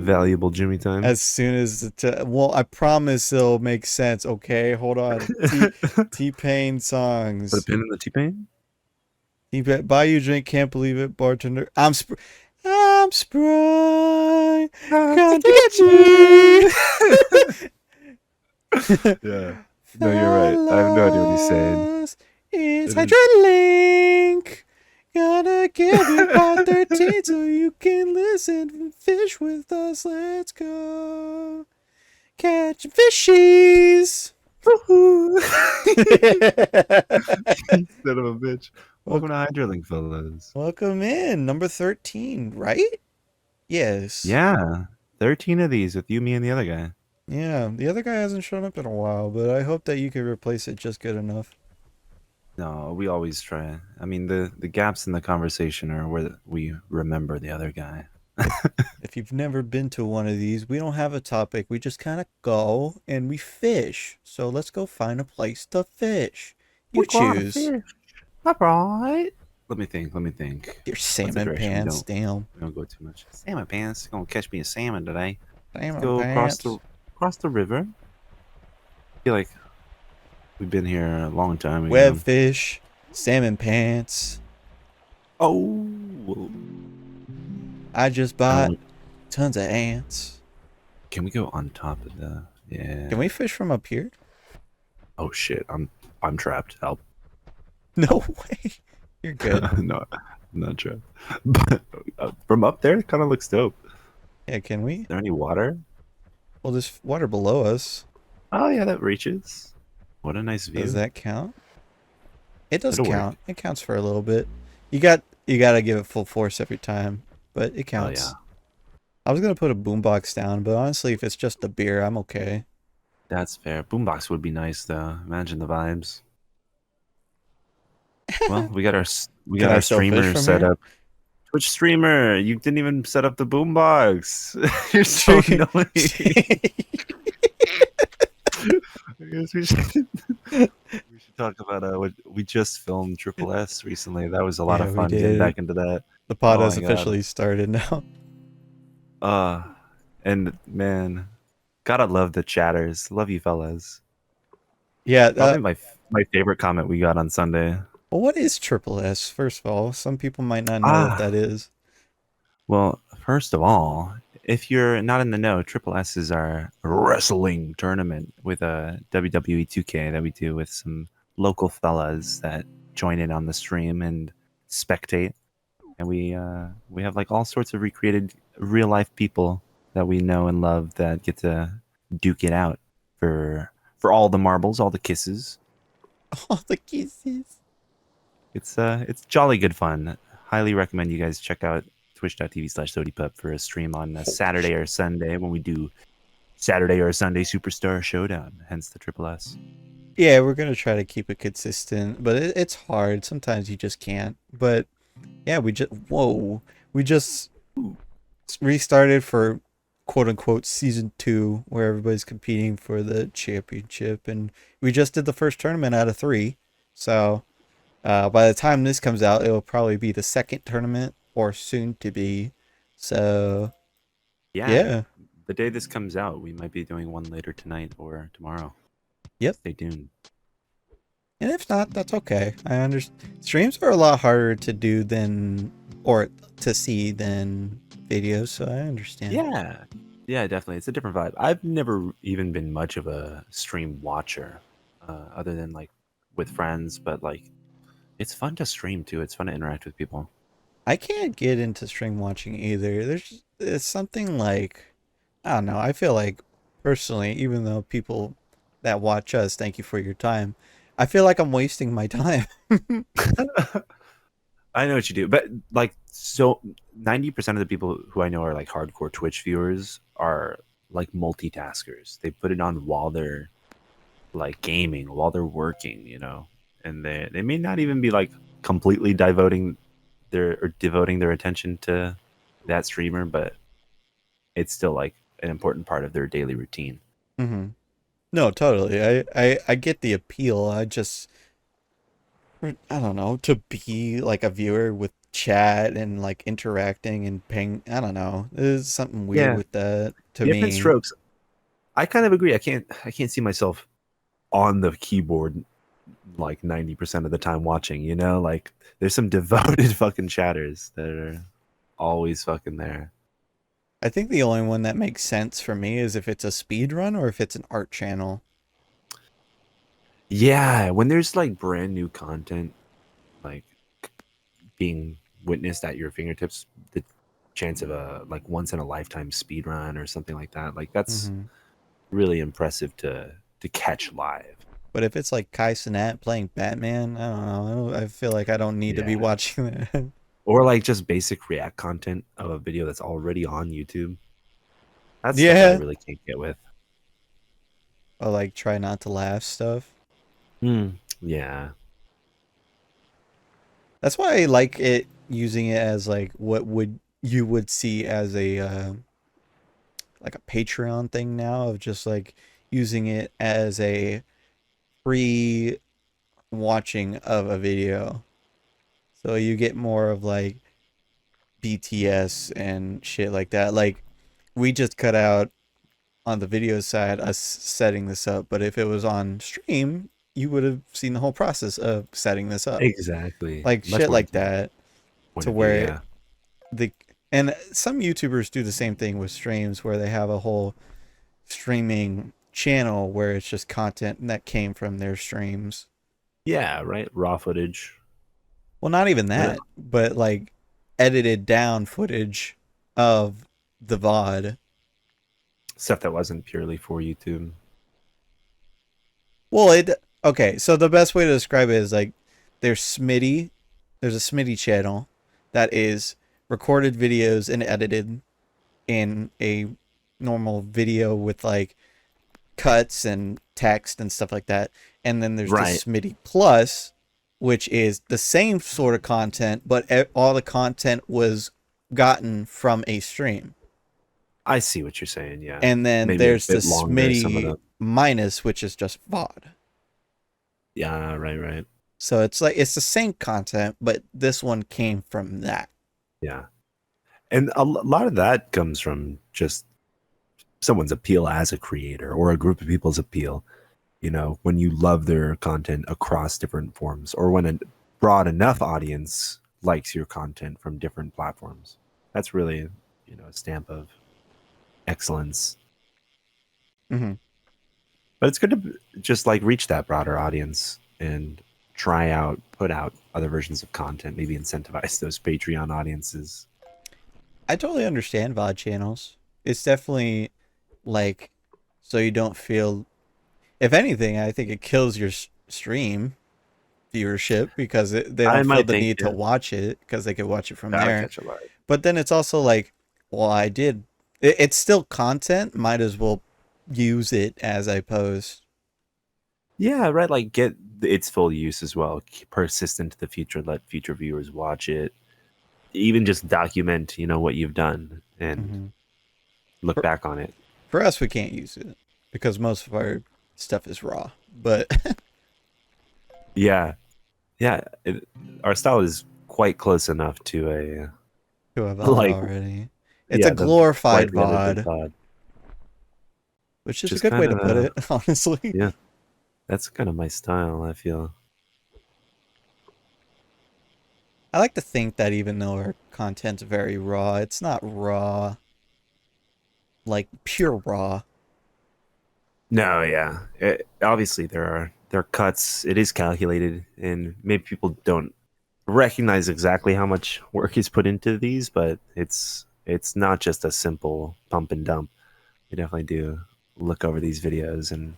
valuable Jimmy time. As soon as well, I promise it'll make sense. Okay, hold on. T-Pain Put a songs. pin in the T-Pain? Buy you a drink, can't believe it, bartender. I'm spry. Come to Come to get get you. you. Yeah. No, you're right. I have no idea what he's saying. Fellas, it's It is. Hydra Link. Gonna give you part 13 so you can listen and fish with us. Let's go. Catch fishies. Woohoo! Wel- Son of a bitch. Welcome to Hydrolink, fellas. Welcome in. Number 13, right? Yes. Yeah. 13 of these with you, me, and the other guy. Yeah, the other guy hasn't shown up in a while, but I hope that you can replace it just good enough. No, we always try. I mean, the gaps in the conversation are where we remember the other guy. If you've never been to one of these, we don't have a topic. We just kind of go and we fish. So let's go find a place to fish. We're You going to choose. fish. All right. Let me think. Let me think. Your What's the salmon direction? pants, damn. We don't go too much. Salmon pants. Gonna catch me a salmon today. Let's Salmon go pants. across the river. I feel like we've been here a long time ago. Webfish, salmon pants. Oh. I just I bought don't, tons of ants. can we go on top of the? Yeah. Can we fish from up here? Oh shit! I'm trapped. Help! No way. You're good. No, I'm not trapped. But from up there, it kind of looks dope. Yeah, can we? Is there any water? Well, there's water below us. Oh yeah, that reaches. What a nice view. Does that count? It does It'll work. count. It counts for a little bit. You gotta give it full force every time, but it Oh yeah, counts. I was gonna put a boombox down, but honestly, if it's just the beer, I'm okay. that's fair. Boombox would be nice though. Imagine the vibes. Well, we got Can I our still fish streamer from set here? up. Twitch streamer, you didn't even set up the boombox. You're so annoying. I guess we should talk about what we just filmed Triple S recently. That was a lot Yeah, of we fun getting did. back into that. The pod Oh has my god. officially started now. Uh and man, gotta love the chatters. Love you fellas. Yeah. Probably my favorite comment we got on Sunday. Well, what is Triple S? First of all, some people might not know what that Ah, is. well, first of all, if you're not in the know, Triple S is our wrestling tournament with a WWE 2K that we do with some local fellas that join in on the stream and spectate. And we have like all sorts of recreated real life people that we know and love that get to duke it out for all the marbles, all the kisses. All the kisses. It's jolly good fun. Highly recommend you guys check out twitch.tv/SodiPup for a stream on a Holy Saturday shit. or Sunday when we do Saturday or Sunday Superstar Showdown, hence the Triple S. Yeah, we're gonna try to keep it consistent, but it's hard. Sometimes you just can't. But yeah, we just restarted for quote unquote season 2, where everybody's competing for the championship, and we just did the first tournament out of 3. So by the time this comes out, it'll probably be the second tournament or soon to be. So Yeah, yeah, the day this comes out, we might be doing one later tonight or tomorrow. yep. Stay tuned. And if not, that's okay. I understand. Streams are a lot harder to do than or to see than videos, so I understand. Yeah, yeah, definitely. It's a different vibe. I've never even been much of a stream watcher, other than like with friends, but like it's fun to stream too. It's fun to interact with people. I can't get into stream watching either. It's something like I don't know. I feel like personally, even though people that watch us, thank you for your time. I feel like I'm wasting my time. I know what you do, but like, so 90% of the people who I know are like hardcore Twitch viewers are like multitaskers. They put it on while they're like gaming, while they're working, and they may not even be like completely devoting their attention to that streamer, but it's still like an important part of their daily routine. hmm No, totally. I get the appeal. I don't know, to be like a viewer with chat and like interacting and ping. I don't know. There's something weird Yeah, with that to different me. strokes. I kind of agree. I can't see myself on the keyboard like 90% of the time watching, like there's some devoted fucking chatters that are always fucking there. I think the only one that makes sense for me is if it's a speed run or if it's an art channel. Yeah, when there's like brand new content like being witnessed at your fingertips, the chance of a like once in a lifetime speed run or something like that, like that's Hmm. really impressive to catch live. But if it's like Kai Cenat playing Batman, I don't know. I feel like I don't need to be Yeah. watching that. Or like just basic react content of a video that's already on YouTube. That's stuff I Yeah. really can't get with. Or like try not to laugh stuff. Yeah. That's why I like it using it as like what would you would see as a like a Patreon thing now of just like using it as a free watching of a video. So you get more of like BTS and shit like that. Like we just cut out on the video side us setting this up, but if it was on stream, you would have seen the whole process of setting this up. Exactly. Like Much shit more like intimate that point to of view, where yeah. the and some YouTubers do the same thing with streams where they have a whole streaming channel where it's just content that came from their streams. Yeah, right. Raw footage. Well, not even When it, that, but like edited down footage of the VOD. stuff that wasn't purely for YouTube. Well, it okay. So the best way to describe it is like there's Smitty. There's a Smitty channel that is recorded videos and edited in a normal video with like cuts and text and stuff like that. And then there's the Right. Smitty Plus, which is the same sort of content, but all the content was gotten from a stream. I see what you're saying, yeah. And then Maybe a there's the bit longer, some of Smitty them. Minus, which is just VOD. Yeah, right, right. So it's like it's the same content, but this one came from that. Yeah. And a lot of that comes from just someone's appeal as a creator or a group of people's appeal. When you love their content across different forms or when a broad enough audience likes your content from different platforms. That's really, a stamp of excellence. Mm-hmm. But it's good to just like reach that broader audience and try out, put out other versions of content, maybe incentivize those Patreon audiences. I totally understand VOD channels. It's definitely like so you don't feel. If anything, I think it kills your stream viewership because they I don't feel might the think, need to yeah, watch it because they could watch it from that'll there. catch a lot. But then it's also like, well, I did. It's still content. Might as well use it as I post. Yeah, right. Like get its full use as well. Persist into the future. Let future viewers watch it. Even just document, what you've done and Hmm. look For, back on it. for us, we can't use it because most of our stuff is raw. But Yeah, yeah. Our style is quite close enough to a to a VOD like, already, it's a yeah, the glorified slightly edited VOD, pod, which which is a is good way kind to of put it, honestly. yeah. That's kind of my style. I feel. I like to think that even though our content's very raw, it's not raw, like pure raw. No, yeah. Obviously, there are cuts. It is calculated, and maybe people don't recognize exactly how much work is put into these, but it's not just a simple pump and dump. We definitely do look over these videos and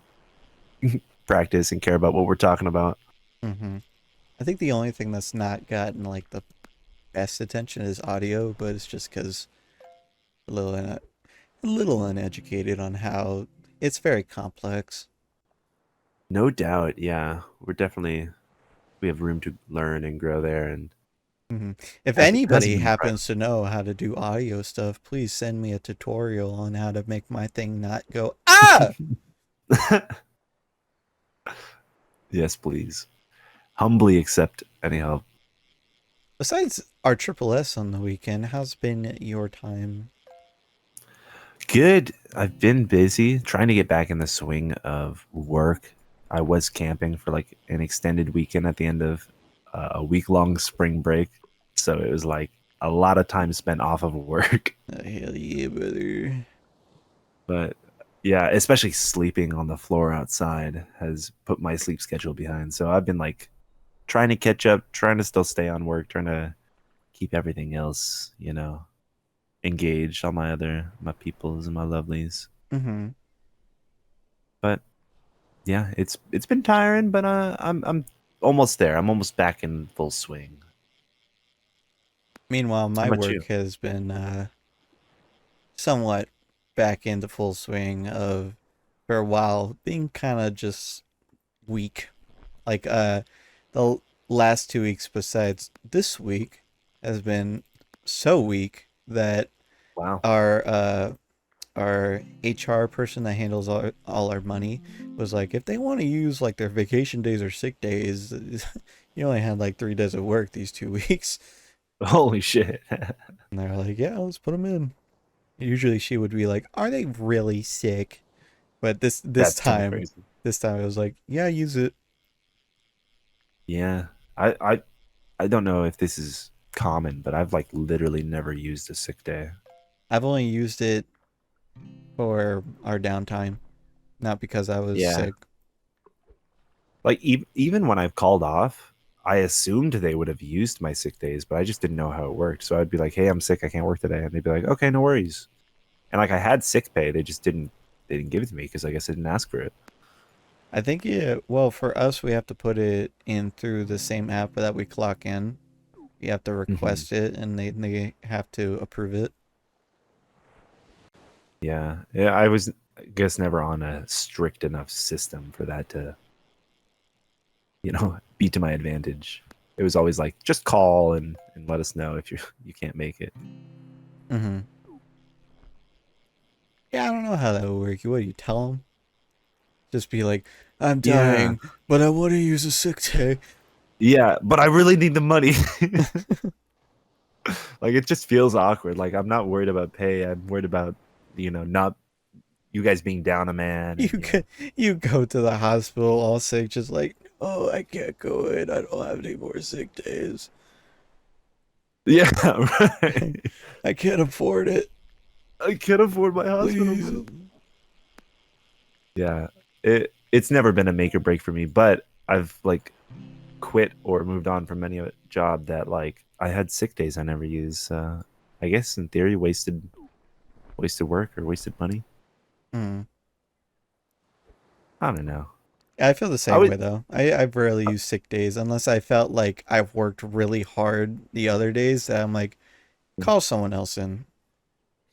practice and care about what we're talking about. Hmm. I think the only thing that's not gotten like the best attention is audio, but it's just because a little a little uneducated on how it's very complex. No doubt, yeah. We have room to learn and grow there, and Hmm. If it hasn't anybody been happens to know how to do audio stuff, please send me a tutorial on how to make my thing not go ah. impressive. Yes, please. Humbly accept any help. Besides our triple S on the weekend, how's been your time? Good. I've been busy trying to get back in the swing of work. I was camping for like an extended weekend at the end of a week long spring break. So it was like a lot of time spent off of work. Hell yeah, brother. But yeah, especially sleeping on the floor outside has put my sleep schedule behind. So I've been like trying to catch up, trying to still stay on work, trying to keep everything else, engaged, all my peoples and my lovelies. Mm-hmm. But yeah, it's been tiring, but I'm almost there. I'm almost back in full swing. Meanwhile, How my about work you? has been somewhat back into full swing of for a while being kind of just weak. Like the last 2 weeks besides this week has been so weak that Wow. our our HR person that handles all our money was like, if they want to use like their vacation days or sick days, you only had like 3 days of work these 2 weeks. Holy shit. And they're like, yeah, let's put them in. Usually she would be like, are they really sick? But That's kind of crazy. this time it was like, yeah, use it. Yeah. I don't know if this is common, but I've like literally never used a sick day. I've only used it for our downtime, not because I was Yeah. sick. Like even when I've called off, I assumed they would have used my sick days, but I just didn't know how it worked. So I'd be like, "Hey, I'm sick. I can't work today." And they'd be like, "Okay, no worries." And like I had sick pay, they didn't give it to me because I guess I didn't ask for it. I think well, for us, we have to put it in through the same app that we clock in. You have to Hmm. request it, and they have to approve it. Yeah, yeah. I was, I guess, never on a strict enough system for that to, be to my advantage. It was always like, just call and let us know if you can't make it. Hmm. Yeah, I don't know how that would work. What do you tell them? Just be like, I'm Yeah, dying, but I want to use a sick day. yeah. But I really need the money. Like it just feels awkward. Like I'm not worried about pay. I'm worried about, not you guys being down a man You and go, you go to the hospital all sick, just like, oh, I can't go in. I don't have any more sick days. yeah, right. I can't afford it. I can't afford my hospital Please. bill. Yeah, it's never been a make or break for me, but I've like quit or moved on from any job that like I had sick days I never use. I guess in theory, wasted work or wasted money. Mm. I don't know. I feel the I same would, way though. I rarely use sick days unless I felt like I've worked really hard the other days that I'm like, call someone else in.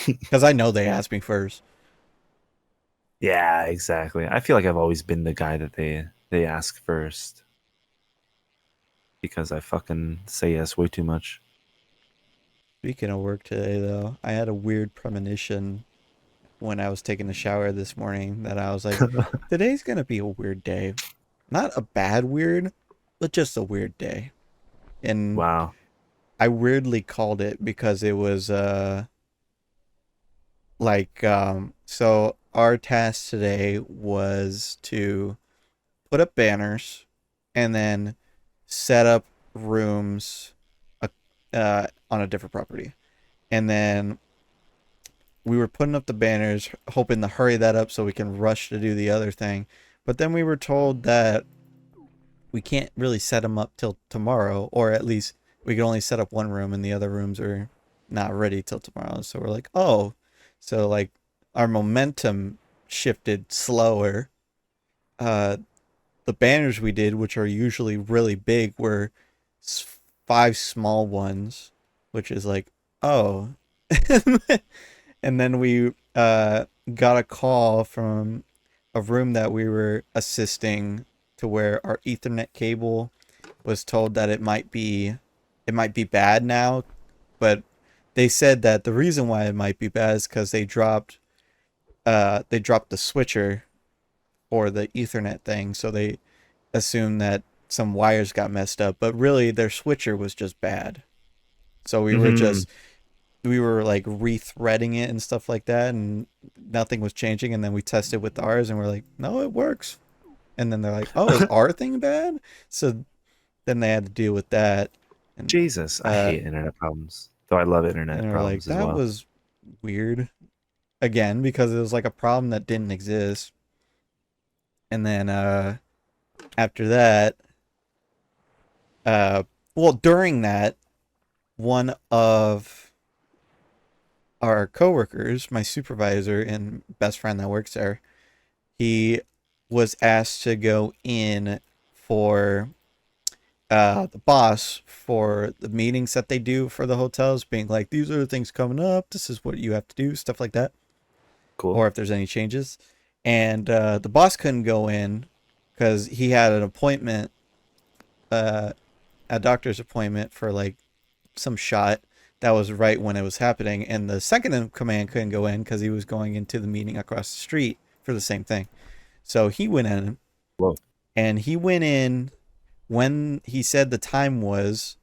Because I know they asked me first. yeah, exactly. I feel like I've always been the guy that they ask first because I fucking say yes way too much. Speaking of work today though, I had a weird premonition when I was taking a shower this morning that I was like, today's gonna be a weird day. Not a bad weird, but just a weird day. And Wow. I weirdly called it because it was so our task today was to put up banners and then set up rooms uh, on a different property. And then we were putting up the banners, hoping to hurry that up so we can rush to do the other thing. But then we were told that we can't really set them up till tomorrow, or at least we can only set up one room and the other rooms are not ready till tomorrow. So we're like, oh, so like our momentum shifted slower. Uh, the banners we did, which are usually really big, were 5 small ones, which is like, oh. And then we got a call from a room that we were assisting to where our Ethernet cable was told that it might be bad now, but they said that the reason why it might be bad is because they dropped the switcher for the Ethernet thing, so they assumed that some wires got messed up, but really their switcher was just bad. So Hmm. we were like rethreading it and stuff like that, and nothing was changing. And then we tested with ours, and we're like, no, it works. And then they're like, oh, is our thing bad? So then they had to deal with that, and Jesus, I uh, hate internet problems. Though I love and internet they're like, problems as that well. was weird again because it was like a problem that didn't exist. And then after that, uh, well, during that, one of our coworkers, my supervisor and best friend that works there, he was asked to go in for the boss for the meetings that they do for the hotels, being like, these are the things coming up. This is what you have to do, stuff like that, Cool. or if there's any changes. And the boss couldn't go in because he had an appointment, uh, a doctor's appointment for like some shot that was right when it was happening. And the second in command couldn't go in because he was going into the meeting across the street for the same thing. So he went in, Whoa. and he went in when he said the time was,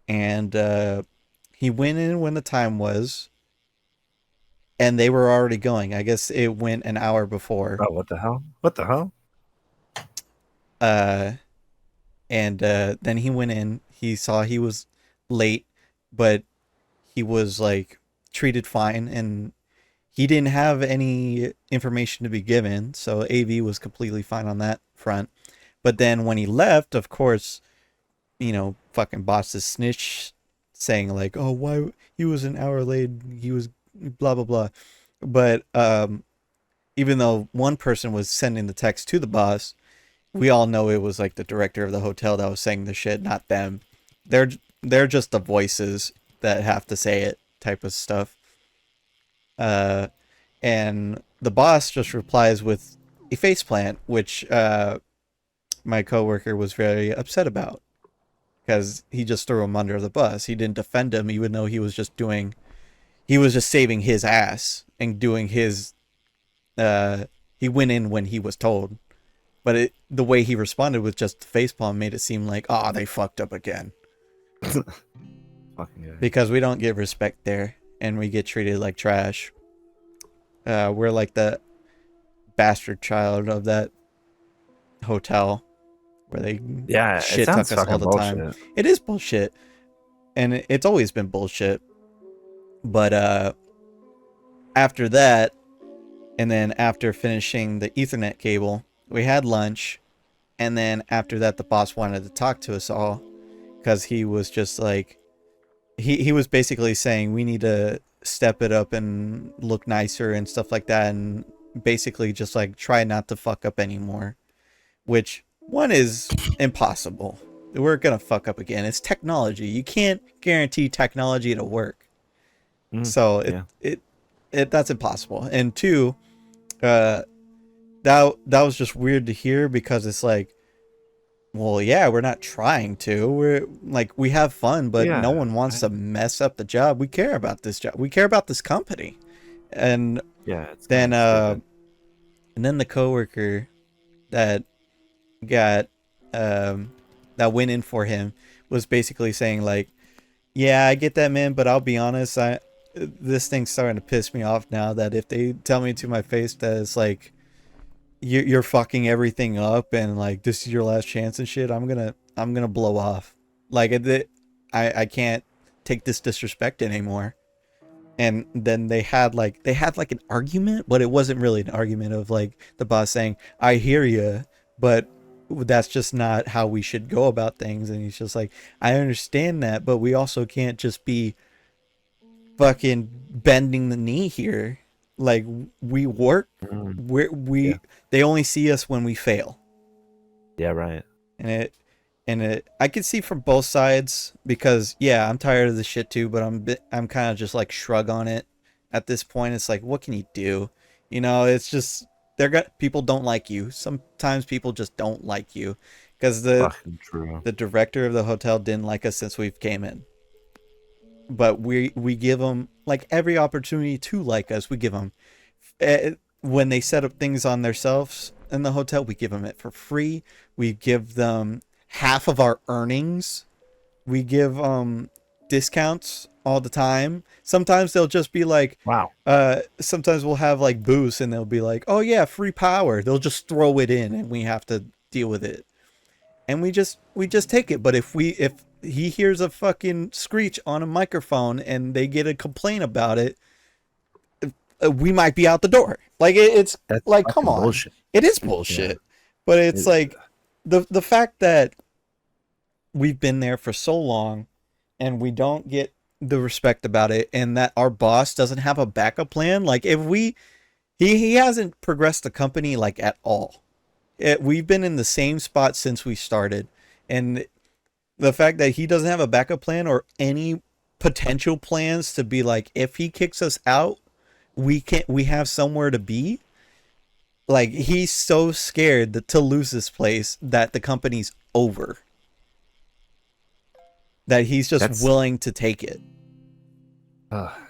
and he went in when the time was, and they were already going. I guess it went an hour before. Oh, what the hell? What the hell? Uh, and then he went in. He saw he was late, but he was like treated fine, and he didn't have any information to be given. So AV was completely fine on that front. But then when he left, of course, fucking boss's snitch saying like, "Oh, why he was an hour late? He was blah blah blah." But even though one person was sending the text to the boss, we all know it was like the director of the hotel that was saying the shit, not them. They're they're just the voices that have to say it, type of stuff. Uh, and the boss just replies with a faceplant, which my coworker was very upset about because he just threw him under the bus. He didn't defend him, even though he was just saving his ass and doing his. He went in when he was told, but the way he responded with just the facepalm made it seem like, oh, they fucked up again Fucking guy. because we don't get respect there and we get treated like trash. We're like the bastard child of that hotel where they Yeah, it shit sounds talk us all fucking the time. bullshit. It is bullshit, and it's always been bullshit. But after that, and then after finishing the Ethernet cable, we had lunch, and then after that, the boss wanted to talk to us all because he was just like, he was basically saying we need to step it up and look nicer and stuff like that, and basically just like try not to fuck up anymore, which one is impossible. We're gonna fuck up again. It's technology. You can't guarantee technology to work. Mm, So yeah. it that's impossible. And two, uh, that was just weird to hear because it's like, well, yeah, we're not trying to. We're like we have fun, but no Yeah. one wants to mess up the job. We care about this job. We care about this company. And Yeah, it's kind then of stupid. the coworker that got um that went in for him was basically saying like, yeah, I get that, man, but I'll be honest, I this thing's starting to piss me off now that if they tell me to my face that it's like you're fucking everything up and like this is your last chance and shit, I'm gonna blow off. Like I can't take this disrespect anymore. And then they had like an argument, but it wasn't really an argument of like the boss saying, "I hear you, but that's just not how we should go about things." And he's just like, "I understand that, but we also can't just be fucking bending the knee here. Like we work, Mm, yeah. we they only see us when we fail." Yeah, right. And it I can see from both sides because yeah, I'm tired of this shit too, but I'm kind of just like shrug on it at this point. It's like, what can you do? It's just people don't like you. Sometimes people just don't like you because Fucking true. the director of the hotel didn't like us since we've came in. But we give them like every opportunity to like us. We give them when they set up things on themselves in the hotel, we give them it for free. We give them half of our earnings. We give discounts all the time. Sometimes they'll just be like, Wow. sometimes we'll have like booths and they'll be like, oh yeah, free power. They'll just throw it in and we have to deal with it. And we just take it. But if he hears a fucking screech on a microphone and they get a complaint about it, we might be out the door. Like it's That's like, come fucking on, bullshit. it is Yeah. bullshit. But it's It- like the fact that we've been there for so long and we don't get the respect about it, and that our boss doesn't have a backup plan. Like if we he hasn't progressed the company like at all. We've been in the same spot since we started, and the fact that he doesn't have a backup plan or any potential plans to be like, if he kicks us out, we have somewhere to be. Like he's so scared to lose this place that the company's over, that he's just That's willing to take it.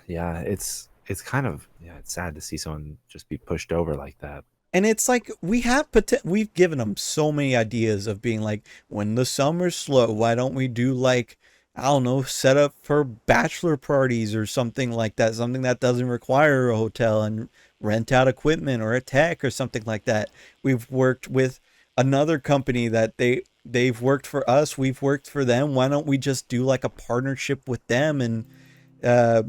yeah. It's kind of It's sad to see someone just be pushed over like that. And it's like we've given him so many ideas of being like, when the summer's slow, why don't we do like, I don't know, set up for bachelor parties or something like that, something that doesn't require a hotel, and rent out equipment or a tech or something like that. We've worked with another company that they've worked for us, we've worked for them. Why don't we just do like a partnership with them? And uh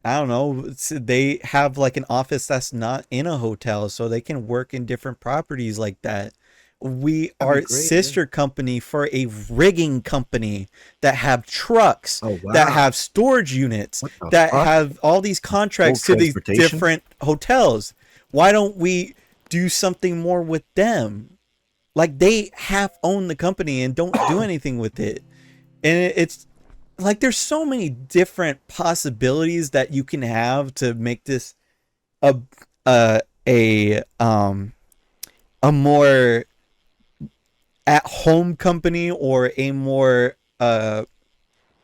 I don't know. They have like an office that's not in a hotel, so they can work in different properties like that. We That'd be are great. Yeah. sister company for a rigging company that have trucks, Oh that wow. have storage units, What the that fuck? have all these Full contracts to these transportation? different hotels. Why don't we do something more with them? Like they half own the company and don't do anything with it. And it's like there's so many different possibilities that you can have to make this a a more at home company, or a more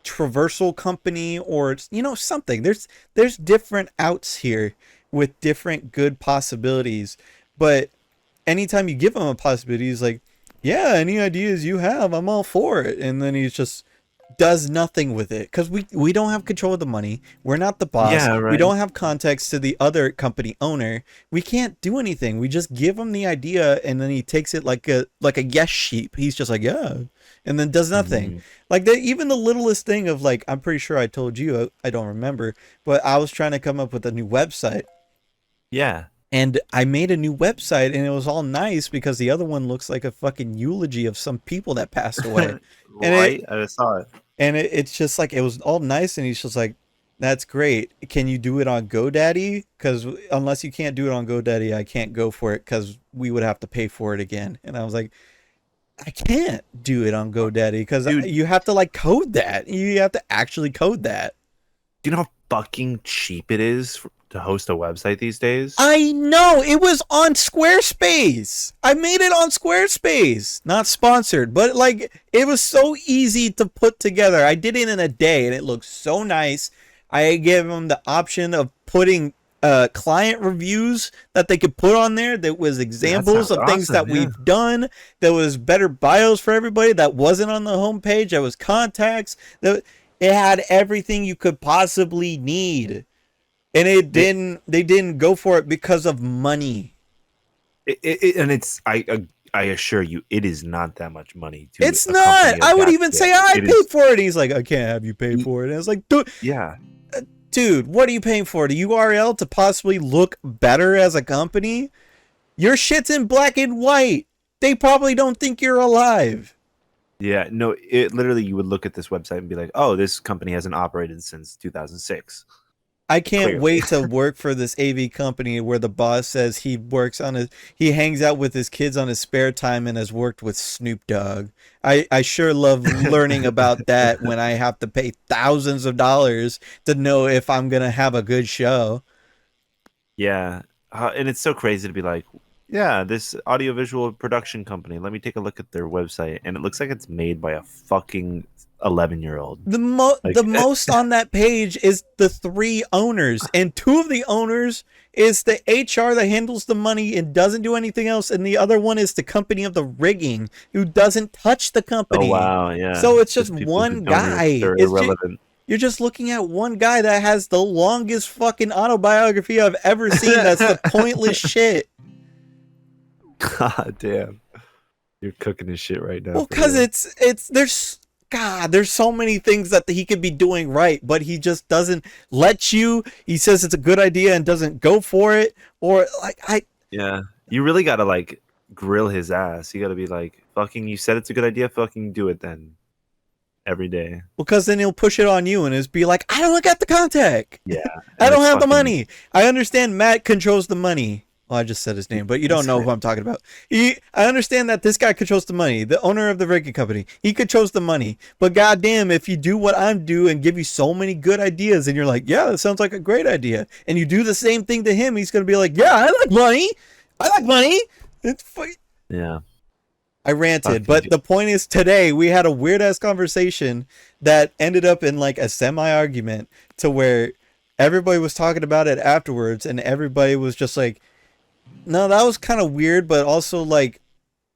traversal company, or something. There's different outs here with different good possibilities. But anytime you give him a possibility, he's like, yeah, any ideas you have, I'm all for it. And then he's just does nothing with it, because we don't have control of the money. We're not the boss. Yeah, We right. don't have context to the other company owner. We can't do anything. We just give him the idea, and then he takes it like a yes sheep. He's just like, yeah, and then does nothing. Mhm. Like even the littlest thing of like, I'm pretty sure I told you, I don't remember, but I was trying to come up with a new website, Yeah. and I made a new website, and it was all nice because the other one looks like a fucking eulogy of some people that passed away. And Right. I just saw it. it's just like, it was all nice, and he's just like, that's great. Can you do it on GoDaddy? Because unless you can't do it on GoDaddy, I can't go for it, because we would have to pay for it again. And I was like, I can't do it on GoDaddy because Dude, you have to like code that. You have to actually code that. do you know how fucking cheap it is to host a website these days? I know, it was on Squarespace. I made it on Squarespace. Not sponsored, but like it was so easy to put together. I did it in a day and it looked so nice. I gave them the option of putting client reviews that they could put on there, that was examples sounds of things that awesome, yeah. we've done. There was better bios for everybody that wasn't on the homepage. There was contacts. It had everything you could possibly need. And they didn't go for it because of money. And I assure you, it is not that much money to It's a not. company of I would that even say scale. I It paid is, for it. He's like, I can't have you pay for it. And I was like, yeah. dude, what are you paying for? The URL to possibly look better as a company? Your shit's in black and white. They probably don't think you're alive. Yeah, no, it literally, you would look at this website and be like, oh, this company hasn't operated since 2006. I can't Clearly. wait to work for this AV company where the boss says he hangs out with his kids on his spare time and has worked with Snoop Dogg. I sure love learning about that when I have to pay thousands of dollars to know if I'm going to have a good show. Yeah, and it's so crazy to be like, yeah, this audiovisual production company, let me take a look at their website, and it looks like it's made by a fucking 11-year-old. The most on that page is the 3 owners, and 2 of the owners is the HR that handles the money and doesn't do anything else, and the other one is the company of the rigging who doesn't touch the Oh company. wow, yeah. So it's just people who one don't guy. they're It's irrelevant. You're just looking at one guy that has the longest fucking autobiography I've ever seen. That's the pointless shit. God damn. You're cooking his shit right now Well, for cause real. there's so many things that he could be doing right, but he just doesn't let you. He says it's a good idea and doesn't go for it, or like I Yeah. You really gotta like grill his ass. You gotta be like, fucking you said it's a good idea, fucking do it then. Every day. because then he'll push it on you and just be like, I don't got the contact. Yeah. I And don't it's have the fucking money. I understand Matt controls the money. Well, I just said his name, but you don't it's know who I'm talking about. I understand that this guy controls the money, the owner of the rigging company. He controls the money. But goddamn, if you do what I'm doing and give you so many good ideas, and you're like, yeah, that sounds like a great idea, and you do the same thing to him, he's gonna be like, yeah, I like money. I like money. It's Yeah. I ranted, Fucking but the point is today we had a weird ass conversation that ended up in like a semi argument to where everybody was talking about it afterwards and everybody was just like, no, that was kind of weird, but also like,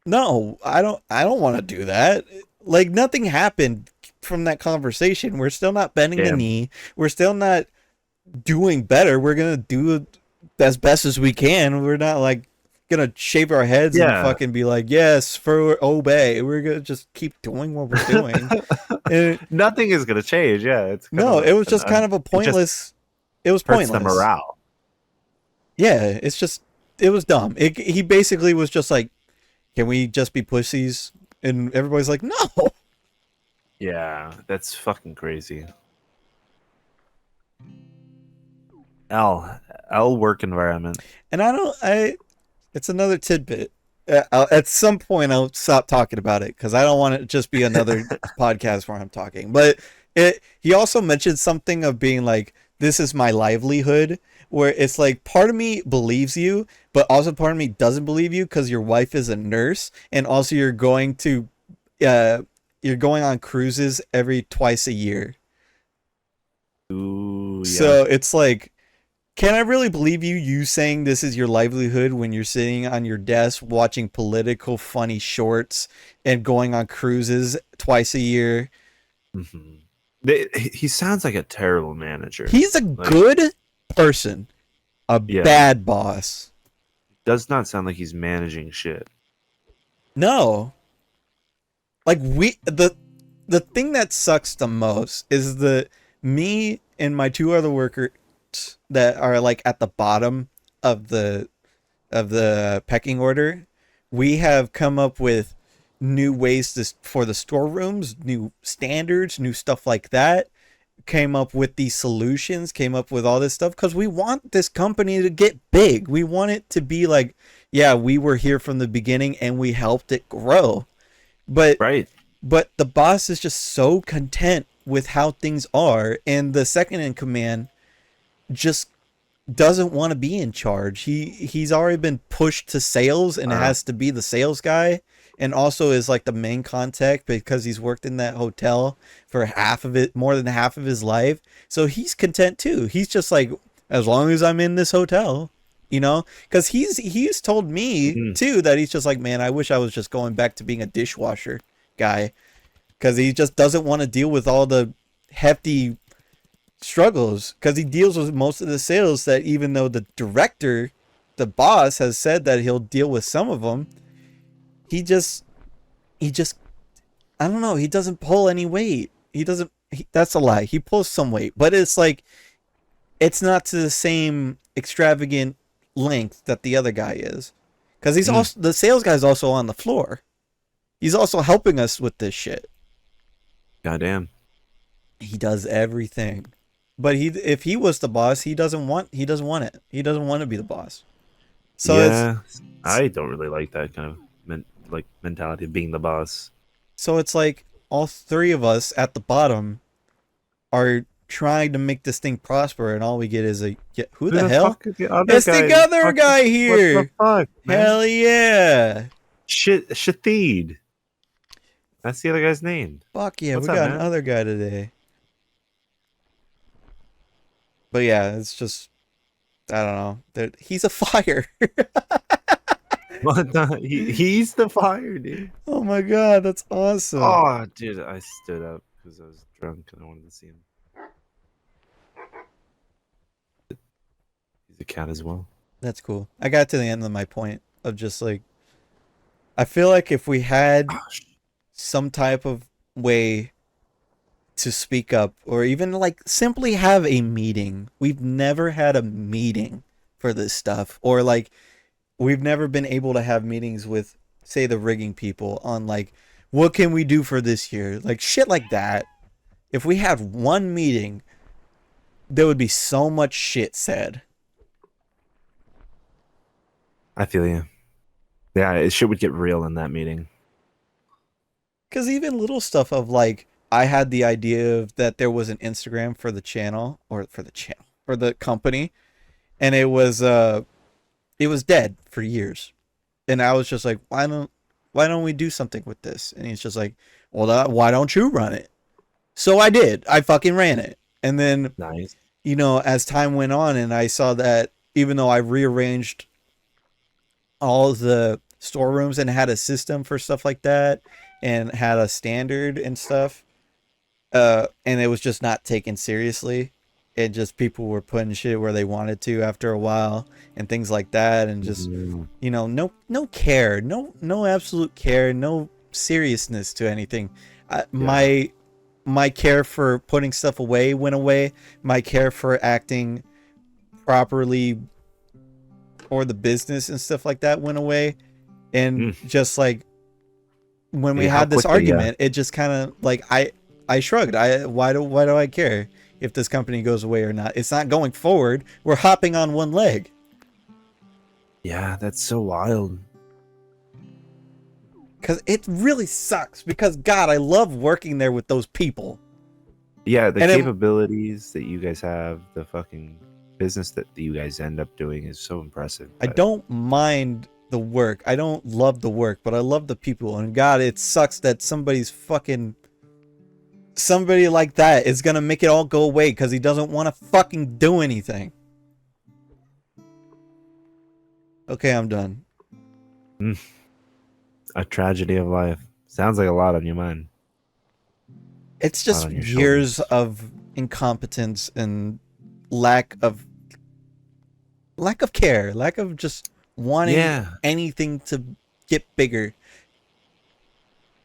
no, I don't want to do that. Like nothing happened from that conversation. We're still not bending the yeah. knee. We're still not doing better. We're going to do it as best as we can. We're not like gonna shave our heads and Yeah. fucking be like, yes, for obey. We're gonna just keep doing what we're doing. And Nothing is gonna change. Yeah, it's kind no, of it was just kind of a it just pointless. It was hurts the pointless. morale. Yeah, it's just it was dumb. He basically was just like, can we just be pussies? And everybody's like, no. Yeah, that's fucking crazy. L work environment. And I don't. I. It's another tidbit. At some point, I'll stop talking about it because I don't want it to just be another podcast where I'm talking. But he also mentioned something of being like, "This is my livelihood," where it's like part of me believes you, but also part of me doesn't believe you because your wife is a nurse, and also uh, you're going on cruises every twice a year. Ooh, yeah. So it's like, can I really believe you saying this is your livelihood when you're sitting on your desk watching political funny shorts and going on cruises twice a year? Hmm. He sounds like a terrible manager. He's a Like, good person, a yeah, bad boss. does not sound like he's managing shit. No. Like the thing that sucks the most is the me and my two other workers that are like at the bottom of the pecking order. We have come up with new ways for the storerooms, new standards, new stuff like that. Came up with these solutions, came up with all this stuff because we want this company to get big. We want it to be like, yeah, we were here from the beginning and we helped it grow. But Right. but the boss is just so content with how things are, and the second in command just doesn't want to be in charge. He's already been pushed to sales and Wow. has to be the sales guy, and also is like the main contact because he's worked in that hotel for half of it, more than half of his life. So he's content too. He's just like, as long as I'm in this hotel, because he's told me Mhm. too that he's just like, man, I wish I was just going back to being a dishwasher guy because he just doesn't want to deal with all the hefty struggles because he deals with most of the sales that even though the director, the boss, has said that he'll deal with some of them, he just I don't know, he doesn't pull any weight. That's a lie. He pulls some weight, but it's like it's not to the same extravagant length that the other guy is because he's Mm. also the sales guy's also on the floor. He's also helping us with this shit. Goddamn. He does everything. But if he was the boss, he doesn't want it. He doesn't want to be the boss. So Yeah, I don't really like that kind of mentality of being the boss. it's like all three of us at the bottom are trying to make this thing prosper, and all we get is who Who the the hell? fuck is the other It's the guy? other guy What the here. fuck, man? Hell yeah. Shathid. That's the other guy's name. Fuck yeah, we What's up, got man? another guy today. But yeah, it's just I don't know. He's a fire. What the? He's the fire, dude. Oh my god, that's awesome. Oh, dude, I stood up because I was drunk and I wanted to see him. He's a cat as well. That's cool. I got to the end of my point of just like I feel like if we had Gosh. some type of way to speak up or even like simply have a meeting. We've never had a meeting for this stuff or like we've never been able to have meetings with say the rigging people on like what can we do for this year? Like shit like that. If we had one meeting, there would be so much shit said. I feel you. Yeah, shit would get real in that meeting. Cause even little stuff of like I had the idea of that there was an Instagram for the channel or for the channel for the company and it was dead for years. And I was just like, why don't we do something with this? And he's just like, well, why don't you run it? So I did. I fucking ran it. And then, Nice. you know, as time went on and I saw that even though I rearranged all the storerooms and had a system for stuff like that and had a standard and stuff, and it was just not taken seriously. It just people were putting shit where they wanted to after a while and things like that and just Mm, you know no care no absolute care no seriousness to anything. yeah. My care for putting stuff away went away. My care for acting properly for the business and stuff like that went away. And Mm. just like when we Yeah, how had this quickly? Yeah. argument, it just kind of like I shrugged. Why do I care if this company goes away or not? It's not going forward. We're hopping on one leg. Yeah, that's so wild. Cause it really sucks. Because God, I love working there with those people. Yeah, the And it, capabilities that you guys have, the fucking business that you guys end up doing is so impressive. I But don't mind the work. I don't love the work, but I love the people. And God, it sucks that somebody like that is gonna make it all go away because he doesn't want to fucking do anything. Okay, I'm done. mm, a tragedy of life. Sounds like a lot on your mind, It's a lot just on your years shoulders. of incompetence and lack of care, lack of just wanting Yeah. anything to get bigger.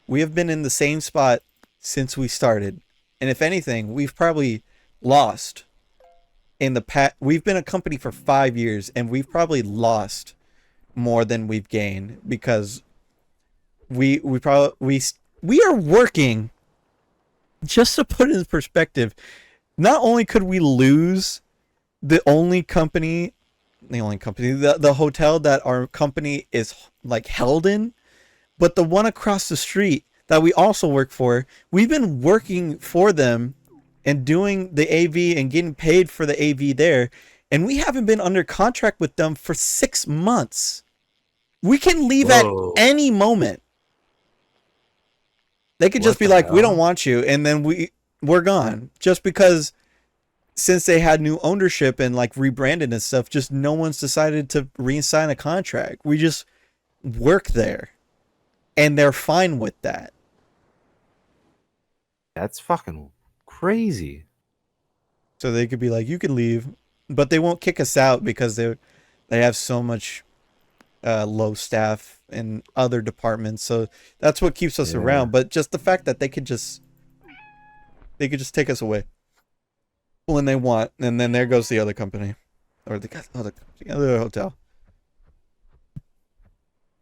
We have been in the same spot since we started. And if anything, we've probably lost in the past. We've been a company for 5 years and we've probably lost more than we've gained because we probably we are working just to put it in perspective. Not only could we lose the only company the hotel that our company is like held in, but the one across the street that we also work for, we've been working for them and doing the AV and getting paid for the AV there, and we haven't been under contract with them for 6 months. We can leave at Whoa. any moment. They could just What be the like, "We don't hell? want you," and then we're gone. Just because since they had new ownership and like rebranded and stuff, just no one's decided to re-sign a contract. We just work there, and they're fine with that. That's fucking crazy. So they could be like, "You could leave," but they won't kick us out because they have so much low staff in other departments. So that's what keeps us Yeah. around. But just the fact that they could just take us away when they want, and then there goes the other company or the other hotel.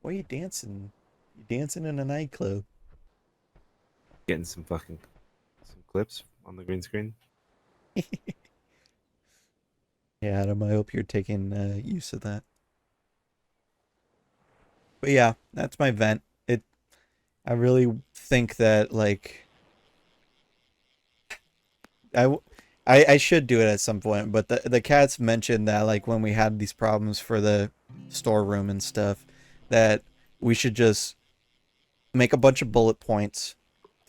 Why are you dancing? You dancing in a nightclub? Getting some clips on the green screen. Yeah, Adam. I hope you're taking use of that. But yeah, that's my vent. It. I really think that like I, w- I should do it at some point, but the cats mentioned that like when we had these problems for the storeroom and stuff, that we should just make a bunch of bullet points,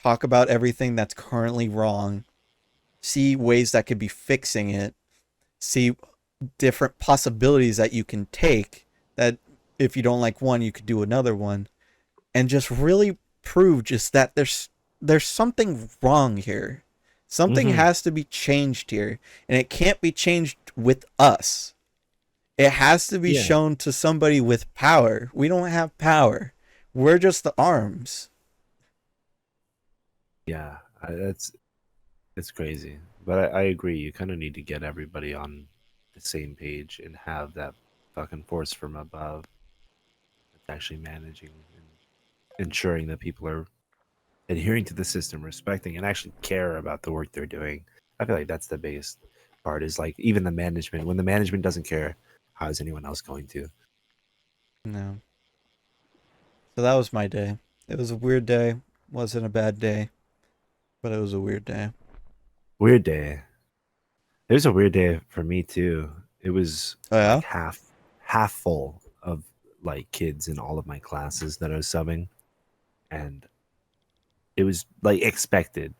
talk about everything that's currently wrong, see ways that could be fixing it, see different possibilities that you can take that if you don't like one, you could do another one, and just really prove just that there's something wrong here. Something Mm-hmm. has to be changed here, and it can't be changed with us. It has to be Yeah. shown to somebody with power. We don't have power. We're just the arms. Yeah, that's it's crazy. But I agree. You kind of need to get everybody on the same page and have that fucking force from above that's actually managing and ensuring that people are adhering to the system, respecting and actually care about the work they're doing. I feel like that's the biggest part is like even the management. When the management doesn't care, how is anyone else going to? No. So that was my day. It was a weird day. Wasn't a bad day, but it was a weird day. Weird day. It was a weird day for me too. It was Oh yeah? like half full of like kids in all of my classes that I was subbing, and it was like expected,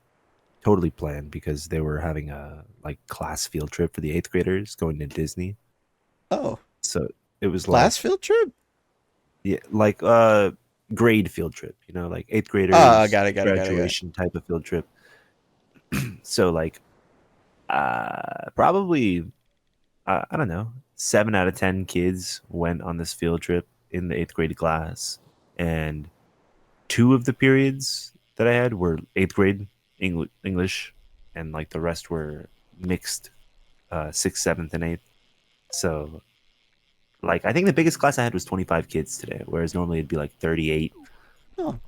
totally planned because they were having a like class field trip for the eighth graders going to Disney. Oh, So it was class like field trip? yeah, like grade field trip, you know, like eighth Ah, graders got it, got it, got it, got it. graduation type of field trip. So like probably I don't know, 7 out of 10 kids went on this field trip in the eighth grade class, and two of the periods that I had were eighth grade English, and like the rest were mixed, sixth, seventh, and eighth. So like I think the biggest class I had was 25 kids today, whereas normally it'd be like 38. Oh,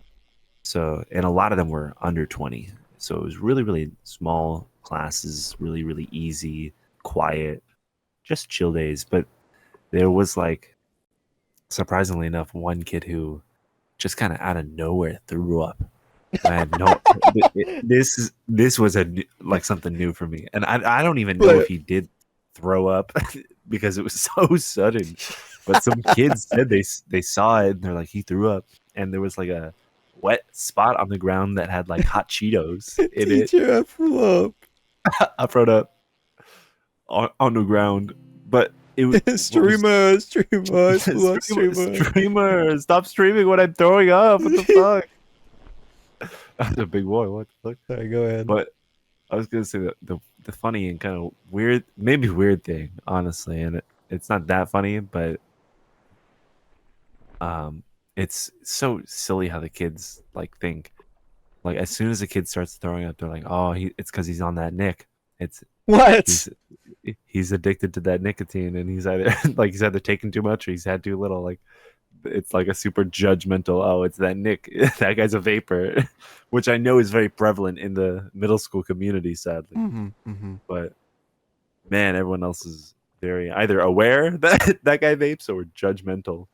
So and a lot of them were under 20. So it was really really small classes, really really easy, quiet, just chill days. But there was like surprisingly enough one kid who just kind of out of nowhere threw up. And I had no this was like something new for me, and I don't even know if but he did throw up because it was so sudden. But some kids said they saw it and they're like he threw up, and there was like a wet spot on the ground that had like hot Cheetos in it. teacher, I flew up. I threw up on the ground, but what was Streamer, streamer, I flew up, streamer. streamer, stop streaming when I'm throwing up. What the fuck? That's a big boy. What the fuck? Sorry, go ahead. But I was gonna say that the funny and kind of weird, maybe weird thing, honestly, and it's not that funny, but um, it's so silly how the kids like think. Like as soon as the kid starts throwing up, they're like, "Oh, it's because he's on that Nick. It's What? he's he's addicted to that nicotine, and he's either like he's either taken too much or he's had too little." Like it's like a super judgmental. Oh, it's that Nick. That guy's a vapor, which I know is very prevalent in the middle school community, sadly. Mm-hmm, mm-hmm. But man, everyone else is very either aware that that guy vapes or judgmental.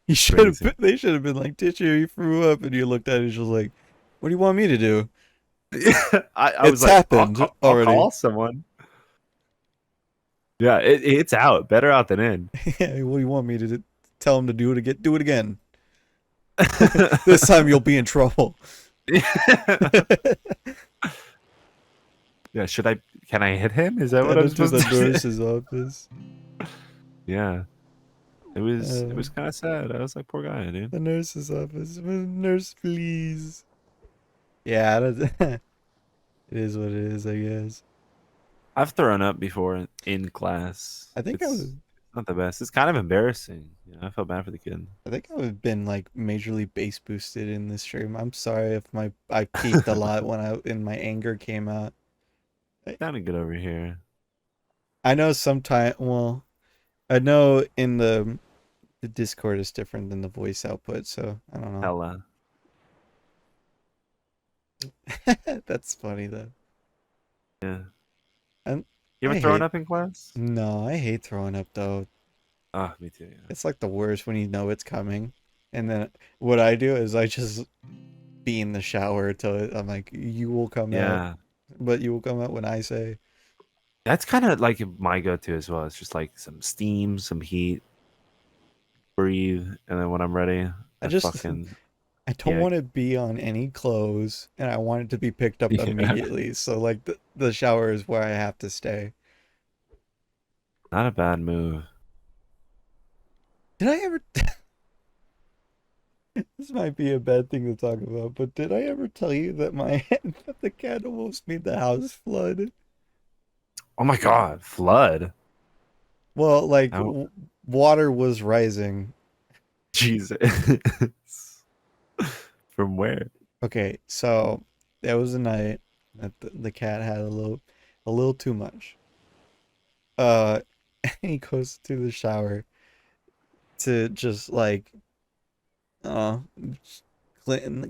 You It's should have. crazy. They should have been like, "Teacher, you threw up," and you looked at it and just like, "What do you want me to do?" I was It's like, happened I'll already. call someone. Yeah, it's out. Better out than in. Yeah, what do you want me to do? Tell him to do it again? Do it again. This time you'll be in trouble. Yeah, should I? Can I hit him? Is that what Send I'm it to supposed the to do? nurse's office. Yeah, it Uh, was kind of sad. I was like, poor guy, dude. the nurse's office. Nurse, please. Yeah, it is what it is, I guess. I've thrown up before in class. I think I was. It's not the best. It's kind of embarrassing. You know, I felt bad for the kid. I think I've been like majorly bass boosted in this stream. I'm sorry if I peaked a lot when my anger came out. I, Sounded good over here. I know sometime. Well, I know in the Discord is different than the voice output, so I don't know. Hella. That's funny though. Yeah. And You I ever thrown hate. up in class? No, I hate throwing up though. Ah, me too. Yeah. It's like the worst when you know it's coming. And then what I do is I just be in the shower till I'm like, you will come out, Yeah. but you will come out when I say. That's kind of like my go-to as well. It's just like some steam, some heat, breathe, and then when I'm ready, I I just fucking I don't yeah, want to be on any clothes, and I want it to be picked up yeah. immediately. So like the shower is where I have to stay. Not a bad move. Did I ever? This might be a bad thing to talk about, but did I ever tell you that my that the cat almost made the house flood? Oh my god, flood. Well, like Oh, water was rising. Jesus. From where? Okay, so there was a night that the cat had a little too much. And he goes to the shower to just like uh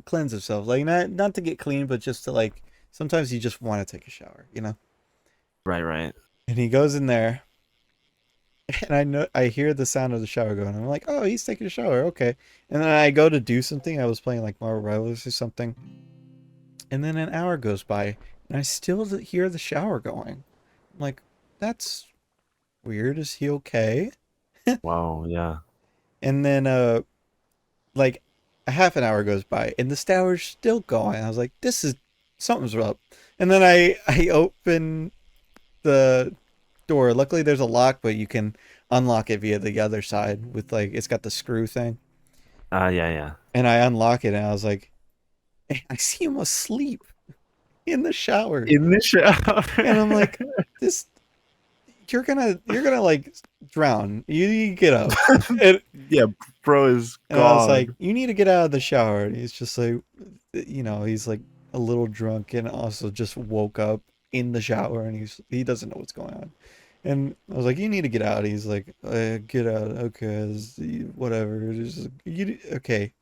cleanse himself. Like not to get clean, but just to like sometimes you just want to take a shower, you know? Right, right. And he goes in there and I hear the sound of the shower going. I'm like, "Oh, he's taking a shower. Okay." And then I go to do something. I was playing like Marvel Rivals or something. And then an hour goes by and I still hear the shower going. I'm like, "That's weird. Is he okay?" Wow, yeah. And then like a half an hour goes by and the shower's still going. I was like, this is something's up. And then I open the door. Luckily there's a lock, but you can unlock it via the other side with like it's got the screw thing. Yeah, yeah. And I unlock it and I was like, "Hey, I see him asleep in the shower." In the And I'm shower. like, this you're gonna like drown. You need to get up. And Yeah, bro is And I was like, gone. you need to get out of the shower. And he's just like, he's like a little drunk and also just woke up in the shower and he doesn't know what's going on. And I was like, you need to get out. He's like, get out. Okay, whatever. Okay.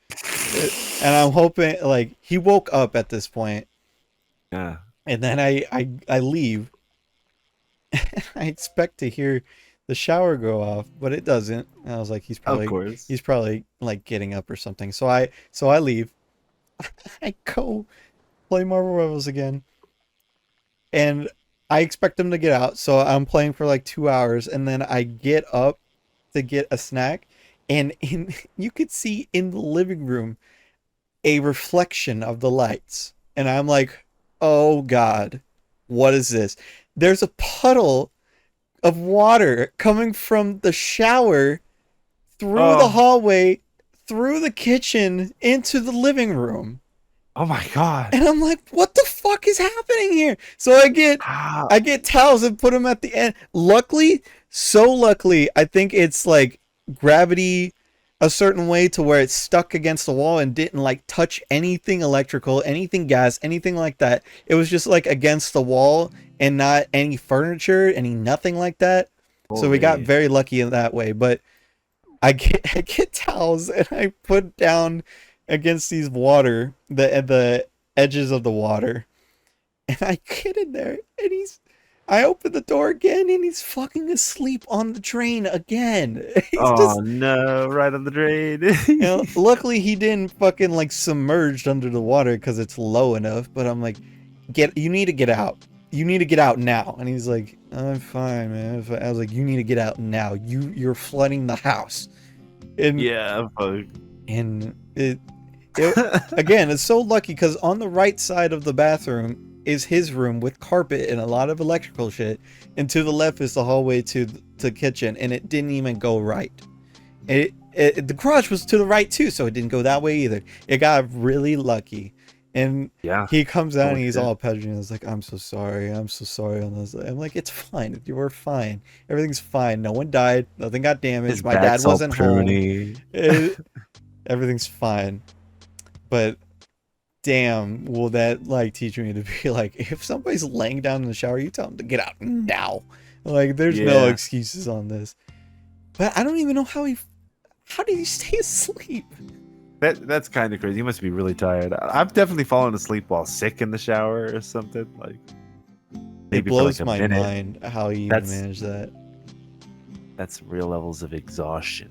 And I'm hoping like he woke up at this point, Yeah, and then I leave. I expect to hear the shower go off, but it doesn't. And I was like, of course. he's probably like getting up or something. So I leave. I go play Marvel Rivals again, and I expect him to get out. So I'm playing for like 2 hours, and then I get up to get a snack, and you could see in the living room a reflection of the lights, and I'm like, oh God, what is this? There's a puddle of water coming from the shower through the Oh, hallway, through the kitchen, into the living room. oh my God. And I'm like, what the fuck is happening here? So Ah, I get towels and put them at the end. Luckily, so luckily, I think it's like gravity a certain way to where it's stuck against the wall and didn't like touch anything electrical, anything gas, anything like that. It was just like against the wall and not any furniture, any nothing like that. So we got holy. very lucky in that way. But I get towels and I put down against these water the edges of the water, and I get in there and I open the door again and he's fucking asleep on the drain again. He's Oh just no, right on the drain. luckily he didn't fucking like submerged under the water because it's low enough. But I'm like, you need to get out. You need to get out now. And he's like, I'm fine, man. I was like, you need to get out now. You're flooding the house. And Yeah, fuck. and it again, it's so lucky because on the right side of the bathroom is his room with carpet and a lot of electrical shit, and to the left is the hallway to the kitchen, and it didn't even go right. The garage was to the right too, so it didn't go that way either. It got really lucky, and Yeah, he comes out and holy he's shit. all petulant. He's like, "I'm so sorry, I'm so sorry." And I'm like, "It's fine. You were fine. Everything's fine. No one died. Nothing got His damaged. My dad back's all wasn't home. pruny. It, everything's fine." But damn, will that like teach me to be like, if somebody's laying down in the shower, you tell them to get out now. Like, there's no Yeah. excuses on this. But I don't even know how did he stay asleep? That's kind of crazy. You must be really tired. I've definitely fallen asleep while sick in the shower or something. Like It maybe for like blows a my minute. mind how he even That's managed that. that's real levels of exhaustion.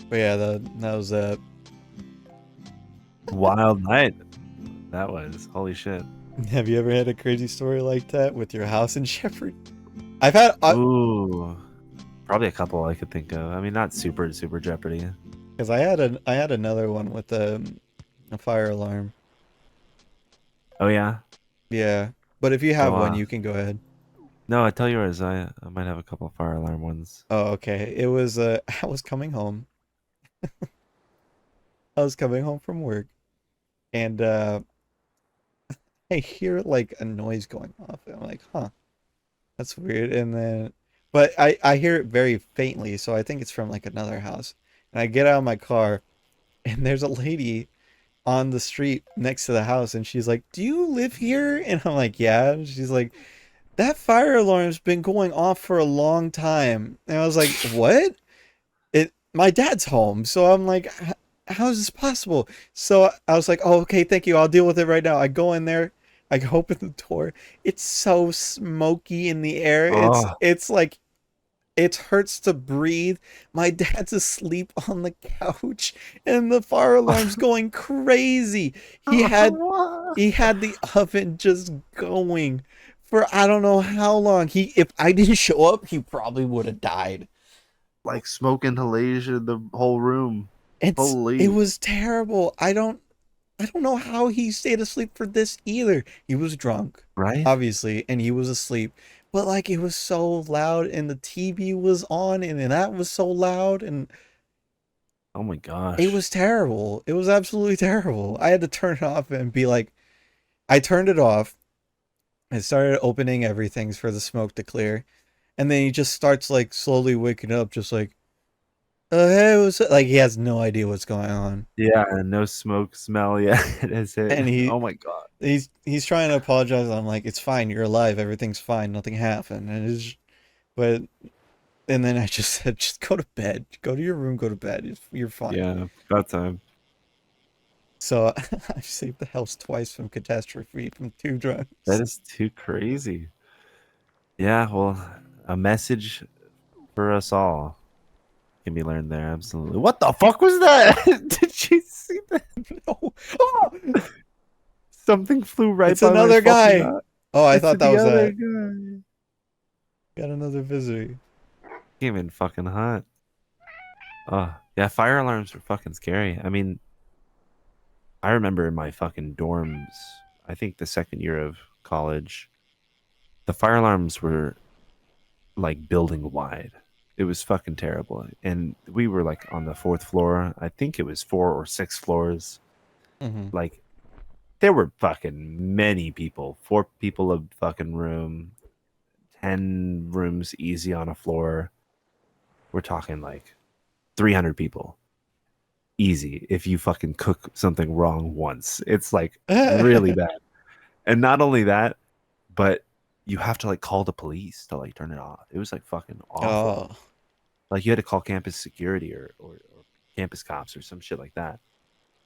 But yeah, that was that. Wild night. That was holy shit. Have you ever had a crazy story like that with your house in Shepherd? I've had Ooh, probably a couple I could think of. I mean, not super Jeopardy. because I had another one with a fire alarm. Oh yeah. Yeah, but if you Go have one, off. you can go ahead. No, I tell you yours. I might have a couple of fire alarm ones. Oh, okay. It was I was coming home. I was coming home from work and I hear like a noise going off. And I'm like, huh, that's weird. And then but I hear it very faintly, so I think it's from like another house. And I get out of my car, and there's a lady on the street next to the house, and she's like, "Do you live here?" And I'm like, "Yeah." And she's like, "That fire alarm's been going off for a long time." And I was like, "What?" My dad's home, so I'm like, how is this possible? So I was like, oh, okay, thank you, I'll deal with it right now. I go in there, I open the door. It's so smoky in the air. it's Oh, it's like it hurts to breathe. My dad's asleep on the couch, and the fire alarm's going crazy. He had the oven just going for I don't know how long. If I didn't show up, he probably would have died. like smoke inhalation, the whole room. It Holy, was terrible. I don't know how he stayed asleep for this either. He was drunk, right? obviously, and he was asleep. But like it was so loud, and the TV was on, and then that was so loud, and Oh my it gosh. was terrible. It was absolutely terrible. I had to turn it off and be like, I turned it off. I started opening everything for the smoke to clear, and then he just starts like slowly waking up, just like, hey, what's up? Like he has no idea what's going on, Yeah, no smoke smell yet. Is it? and Oh my god. he's trying to apologize. I'm like, it's fine, you're alive, everything's fine, nothing happened. But and then I just said, just go to bed, go to your room, go to bed. You're fine. Yeah, about time. So I saved the house twice from catastrophe from two That drugs. is too crazy. Yeah, well, a message for us all can be learned there. Absolutely. What the fuck was that? Did you see that? No. Oh, Something flew right it's by my another fucking guy. eye. Oh, I It's thought that the was other that. guy. Got another visitor. Came in fucking hot. Oh, yeah, fire alarms are fucking scary. I mean, I remember in my fucking dorms, I think the second year of college, the fire alarms were like building wide. It was fucking terrible. And we were like on the fourth floor. I think it was four or six floors. Mm-hmm. Like there were fucking many people. Four people a fucking room, 10 rooms easy on a floor. We're talking like 300 people. Easy if you fucking cook something wrong once. It's like really bad. And not only that, but you have to like call the police to like turn it off. It was like fucking awful. Oh. Like you had to call campus security or campus cops or some shit like that.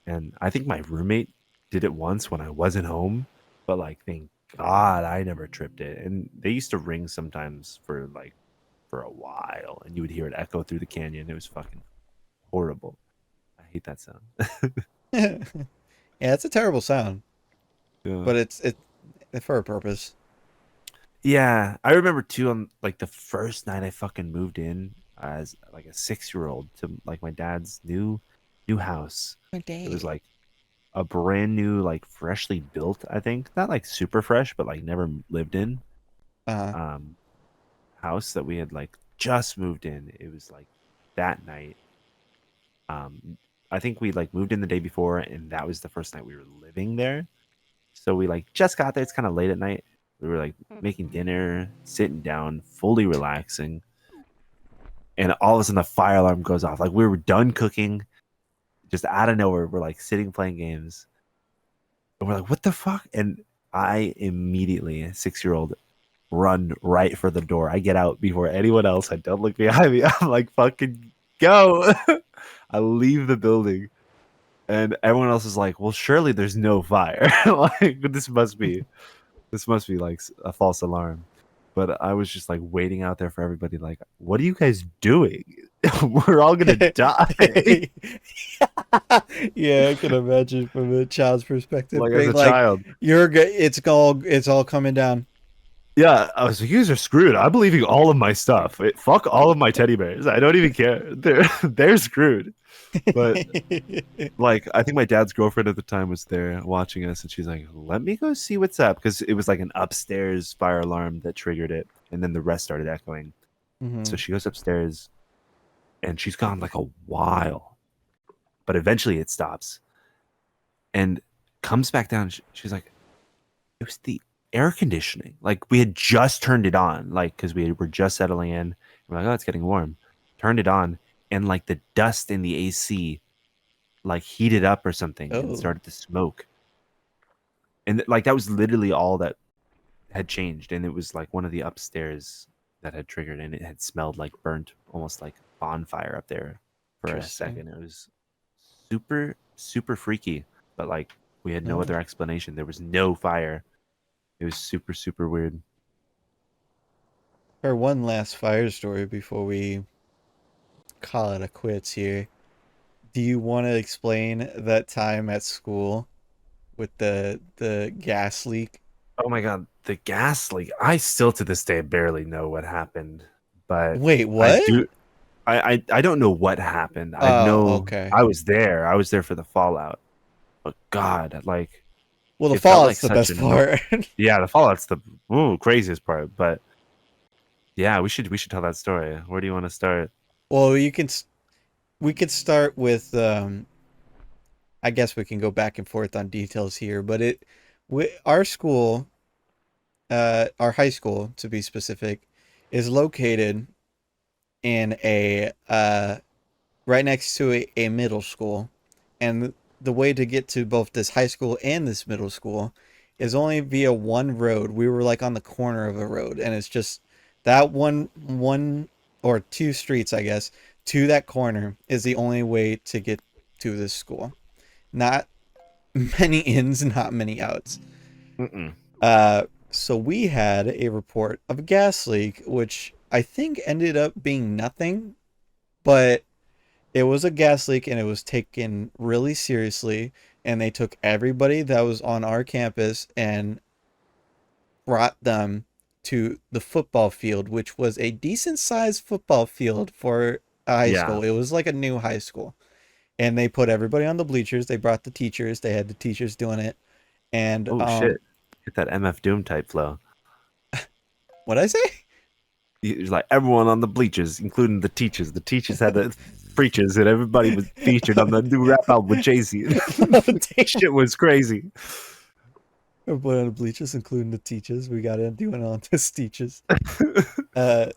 And I think my roommate did it once when I wasn't home, but like thank God I never tripped it. And they used to ring sometimes for a while, and you would hear it echo through the canyon. It was fucking horrible. I hate that sound. Yeah, it's a terrible sound, Yeah. but it's for a purpose. Yeah, I remember too on like the first night I fucking moved in as like a 6 year old to like my dad's new house. My It was day. like a brand new, like freshly built, I think. Not like super fresh, but like never lived in Uh, um house that we had like just moved in. It was like that night. I think we like moved in the day before and that was the first night we were living there. So we like just got there. It's kind of late at night. We were like making dinner, sitting down, fully relaxing. And all of a sudden the fire alarm goes off. Like we were done cooking, just out of nowhere. We're like sitting playing games. And we're like, what the fuck? And I immediately, a 6 year old, run right for the door. I get out before anyone else. I don't look behind me. I'm like, fucking go. I leave the building. And everyone else is like, well, surely there's no fire. Like, this must be like a false alarm. But I was just like waiting out there for everybody, like, what are you guys doing? We're all gonna die. yeah, I can imagine from a child's perspective Like as being a like, child. "You're good. It's all coming down." Yeah, I was like, you guys are screwed. I'm leaving all of my stuff. Fuck all of my teddy bears. I don't even care. They're screwed. But like, I think my dad's girlfriend at the time was there watching us, and she's like, "Let me go see what's up," because it was like an upstairs fire alarm that triggered it, and then the rest started echoing. So Hmm. she goes upstairs, and she's gone like a while, but eventually it stops and comes back down. She's like, "It was the air conditioning. Like we had just turned it on, like because we were just settling in. We're like, oh, it's getting warm. Turned it on, and like the dust in the AC like heated up or something and Oh, started to smoke. And like that was literally all that had changed. And it was like one of the upstairs that had triggered, and it had smelled like burnt, almost like bonfire up there for a interesting. second. It was super, super freaky, but like we had no Oh. other explanation. There was no fire. It was super, super weird. For one last fire story before we call it a quits here, do you want to explain that time at school with the gas leak? Oh my god, the gas leak. I still to this day barely know what happened, but Wait, I what? do I don't know what happened. I Oh, know okay. I was there. I was there for the fallout. But god, like Well, the it felt like fallout's the such a best part. yeah, the fallout's the craziest part, but yeah, we should tell that story. Where do you want to start? Well, we could start with I guess we can go back and forth on details here, but our school, our high school to be specific, is located in a right next to a middle school, and the way to get to both this high school and this middle school is only via one road. We were like on the corner of a road, and it's just that one or two streets, I guess, to that corner is the only way to get to this school. Not many ins, not many outs. Mm-mm. So we had a report of a gas leak, which I think ended up being nothing, but it was a gas leak and it was taken really seriously. And they took everybody that was on our campus and brought them to the football field, which was a decent sized football field for a high Yeah. school. It was like a new high school. And they put everybody on the bleachers. They brought the teachers. They had the teachers doing it. And Oh shit. Get that MF Doom type flow. what'd I say? It's like everyone on the bleachers, including the teachers. The teachers had the preachers, and everybody was featured on the new rap album with Jay-Z. Oh, damn. Shit was crazy. Everybody on the bleachers, including the teachers. We got to doing on the teachers. Uh,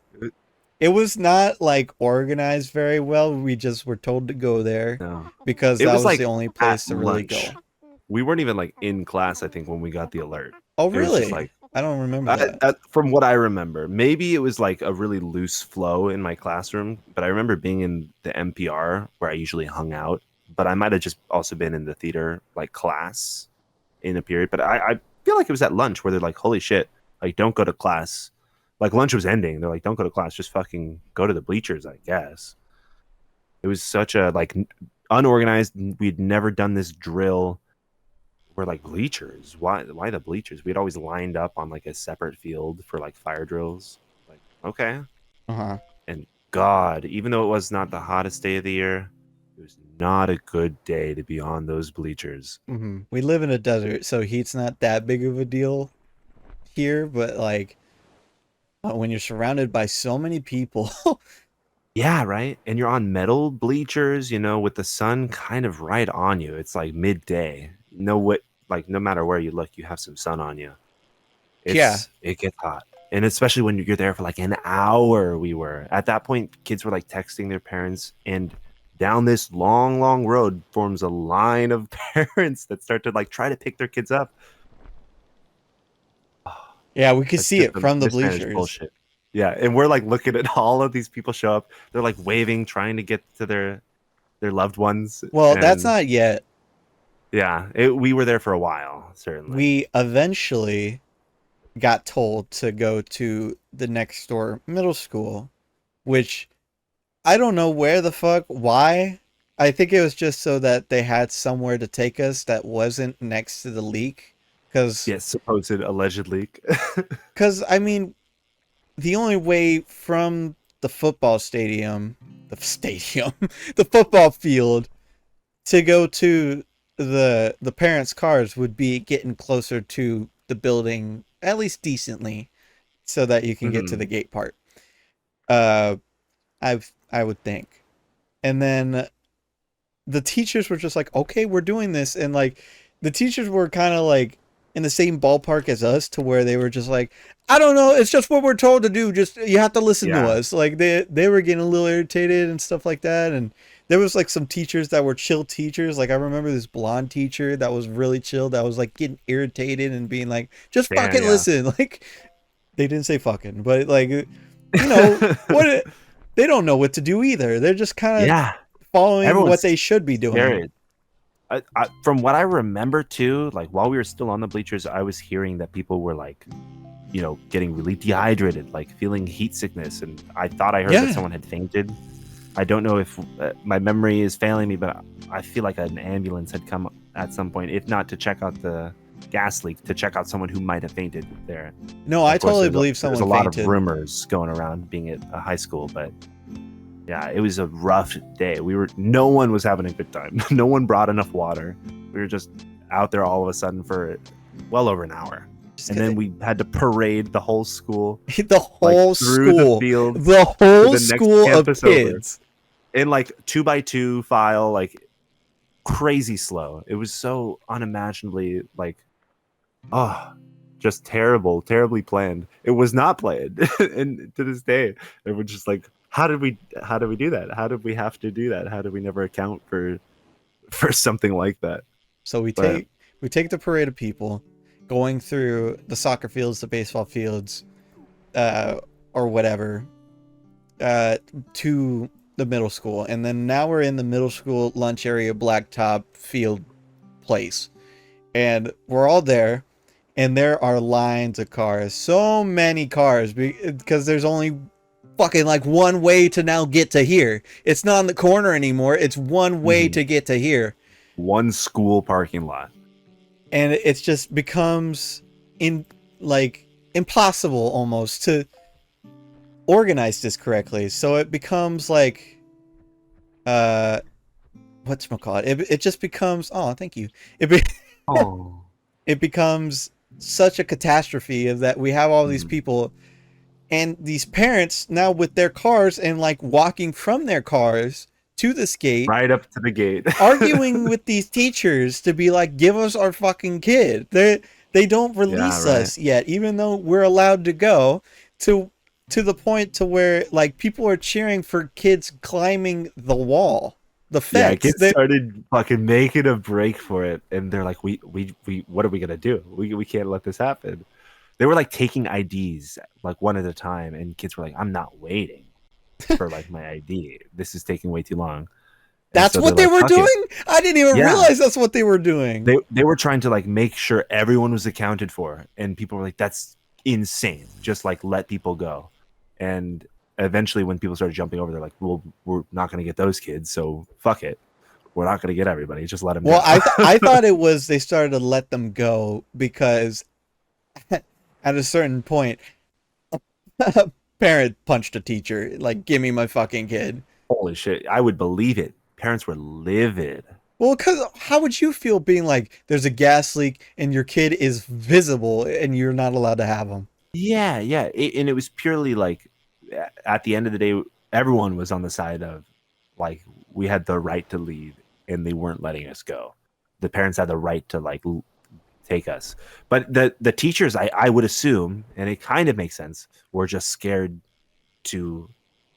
it was not like organized very well. We just were told to go there No. because It that was was the like only at place to really lunch. go. We weren't even like in class, I think, when we got the alert. Oh, It was just really? like I don't remember that. from what I remember, maybe it was like a really loose flow in my classroom, but I remember being in the NPR where I usually hung out, but I might have just also been in the theater like class in a period. But I feel like it was at lunch where they're like, holy shit, like don't go to class. Like lunch was ending. They're like, don't go to class, just fucking go to the bleachers, I guess. It was such a like unorganized. We'd never done this drill. We're like bleachers. Why the bleachers? We'd always lined up on like a separate field for like fire drills. Like, okay. Uh huh. And God, even though it was not the hottest day of the year, it was not a good day to be on those bleachers. We live in a desert, so heat's not that big of a deal here. But like when you're surrounded by so many people, Yeah, right. And you're on metal bleachers, with the sun kind of right on you. It's like midday. No what like no matter where you look, you have some sun on you. yeah. It gets hot. And especially when you're there for like an hour, we were. At that point, kids were like texting their parents, and down this long, long road forms a line of parents that start to like try to pick their kids up. Oh, Yeah, we could that's see just it a from the mismanaged bleachers. bullshit. Yeah, and we're like looking at all of these people show up. They're like waving, trying to get to their loved ones, Well, that's and not yet. yeah, we were there for a while, certainly. We eventually got told to go to the next door middle school, which I don't know where the fuck, why. I think it was just so that they had somewhere to take us that wasn't next to the leak. Because, Yes, supposed alleged leak. I mean, the only way from the football stadium, the football field, to go to the parents' cars would be getting closer to the building, at least decently, so that you can get to Mhm. the gate part. Uh, I would think. And then the teachers were just like, okay, we're doing this. And like, the teachers were kind of like in the same ballpark as us, to where they were just like, I don't know, it's just what we're told to do. Just you have to listen to Yeah. us. Like they were getting a little irritated and stuff like that. And there was like some teachers that were chill teachers. Like I remember this blonde teacher that was really chill, that was like getting irritated and being like, just Yeah. fucking Yeah. listen. Like they didn't say fucking, but like you know what? They don't know what to do either. They're just kind of Yeah. following what they Everyone's should be doing. scared. From what I remember too, like while we were still on the bleachers, I was hearing that people were like, getting really dehydrated, like feeling heat sickness, and I thought I heard that Yeah. someone had fainted. I don't know if my memory is failing me, but I feel like an ambulance had come at some point, if not to check out the gas leak, to check out someone who might have fainted there. No, I Of course, totally believe there's a someone lot of fainted. rumors going around being at a high school, but yeah, it was a rough day. No one was having a good time. No one brought enough water. We were just out there all of a sudden for well over an hour. Just And 'cause then we had to parade the whole school the like whole through the school, fields the to whole the next school of campus over kids. in like 2x2 file, like crazy slow. It was so unimaginably like, oh, just terribly planned. It was not planned. And to this day, it was just like, how did we do that? How did we have to do that? How did we never account for something like that? So But we take the parade of people going through the soccer fields, the baseball fields, uh, or whatever, uh, to the middle school, and then now we're in the middle school lunch area, blacktop field place, and we're all there, and there are lines of cars, so many cars, because there's only fucking like one way to now get to here. It's not in the corner anymore. It's one way mhm, to get to here. one school parking lot. And it just becomes in like impossible almost to organize this correctly. So it becomes like uh whatchamacallit? It just becomes, oh thank you. Oh. It becomes such a catastrophe of that we have all these Mhm. people and these parents now with their cars and like walking from their cars to this gate, Right up to the gate. arguing with these teachers to be like, give us our fucking kid. They don't Yeah, release right. us yet, even though we're allowed to go to the point to where like people are cheering for kids climbing the wall, the Yeah, fence. kids started fucking making a break for it, and they're like, "We, what are we gonna do? We can't let this happen." They were like taking IDs like one at a time, and kids were like, "I'm not waiting for like my ID. This is taking way too long." And That's so they're what they like, were "Fuck it." doing? I didn't even Yeah, realize that's what they were doing. they were trying to like make sure everyone was accounted for, and people were like, "That's insane. Just like let people go." And eventually, when people started jumping over, they're like, "Well, we're not gonna get those kids, so fuck it. We're not gonna get everybody. Just let them Well, go." I thought it was they started to let them go because at a certain point a parent punched a teacher like, give me my fucking kid. Holy shit! I would believe it. Parents were livid. Well, because how would you feel being like there's a gas leak and your kid is visible and you're not allowed to have him? Yeah, yeah, and it was purely like at the end of the day, everyone was on the side of like we had the right to leave, and they weren't letting us go. The parents had the right to like take us, but the teachers, I would assume, and it kind of makes sense, were just scared to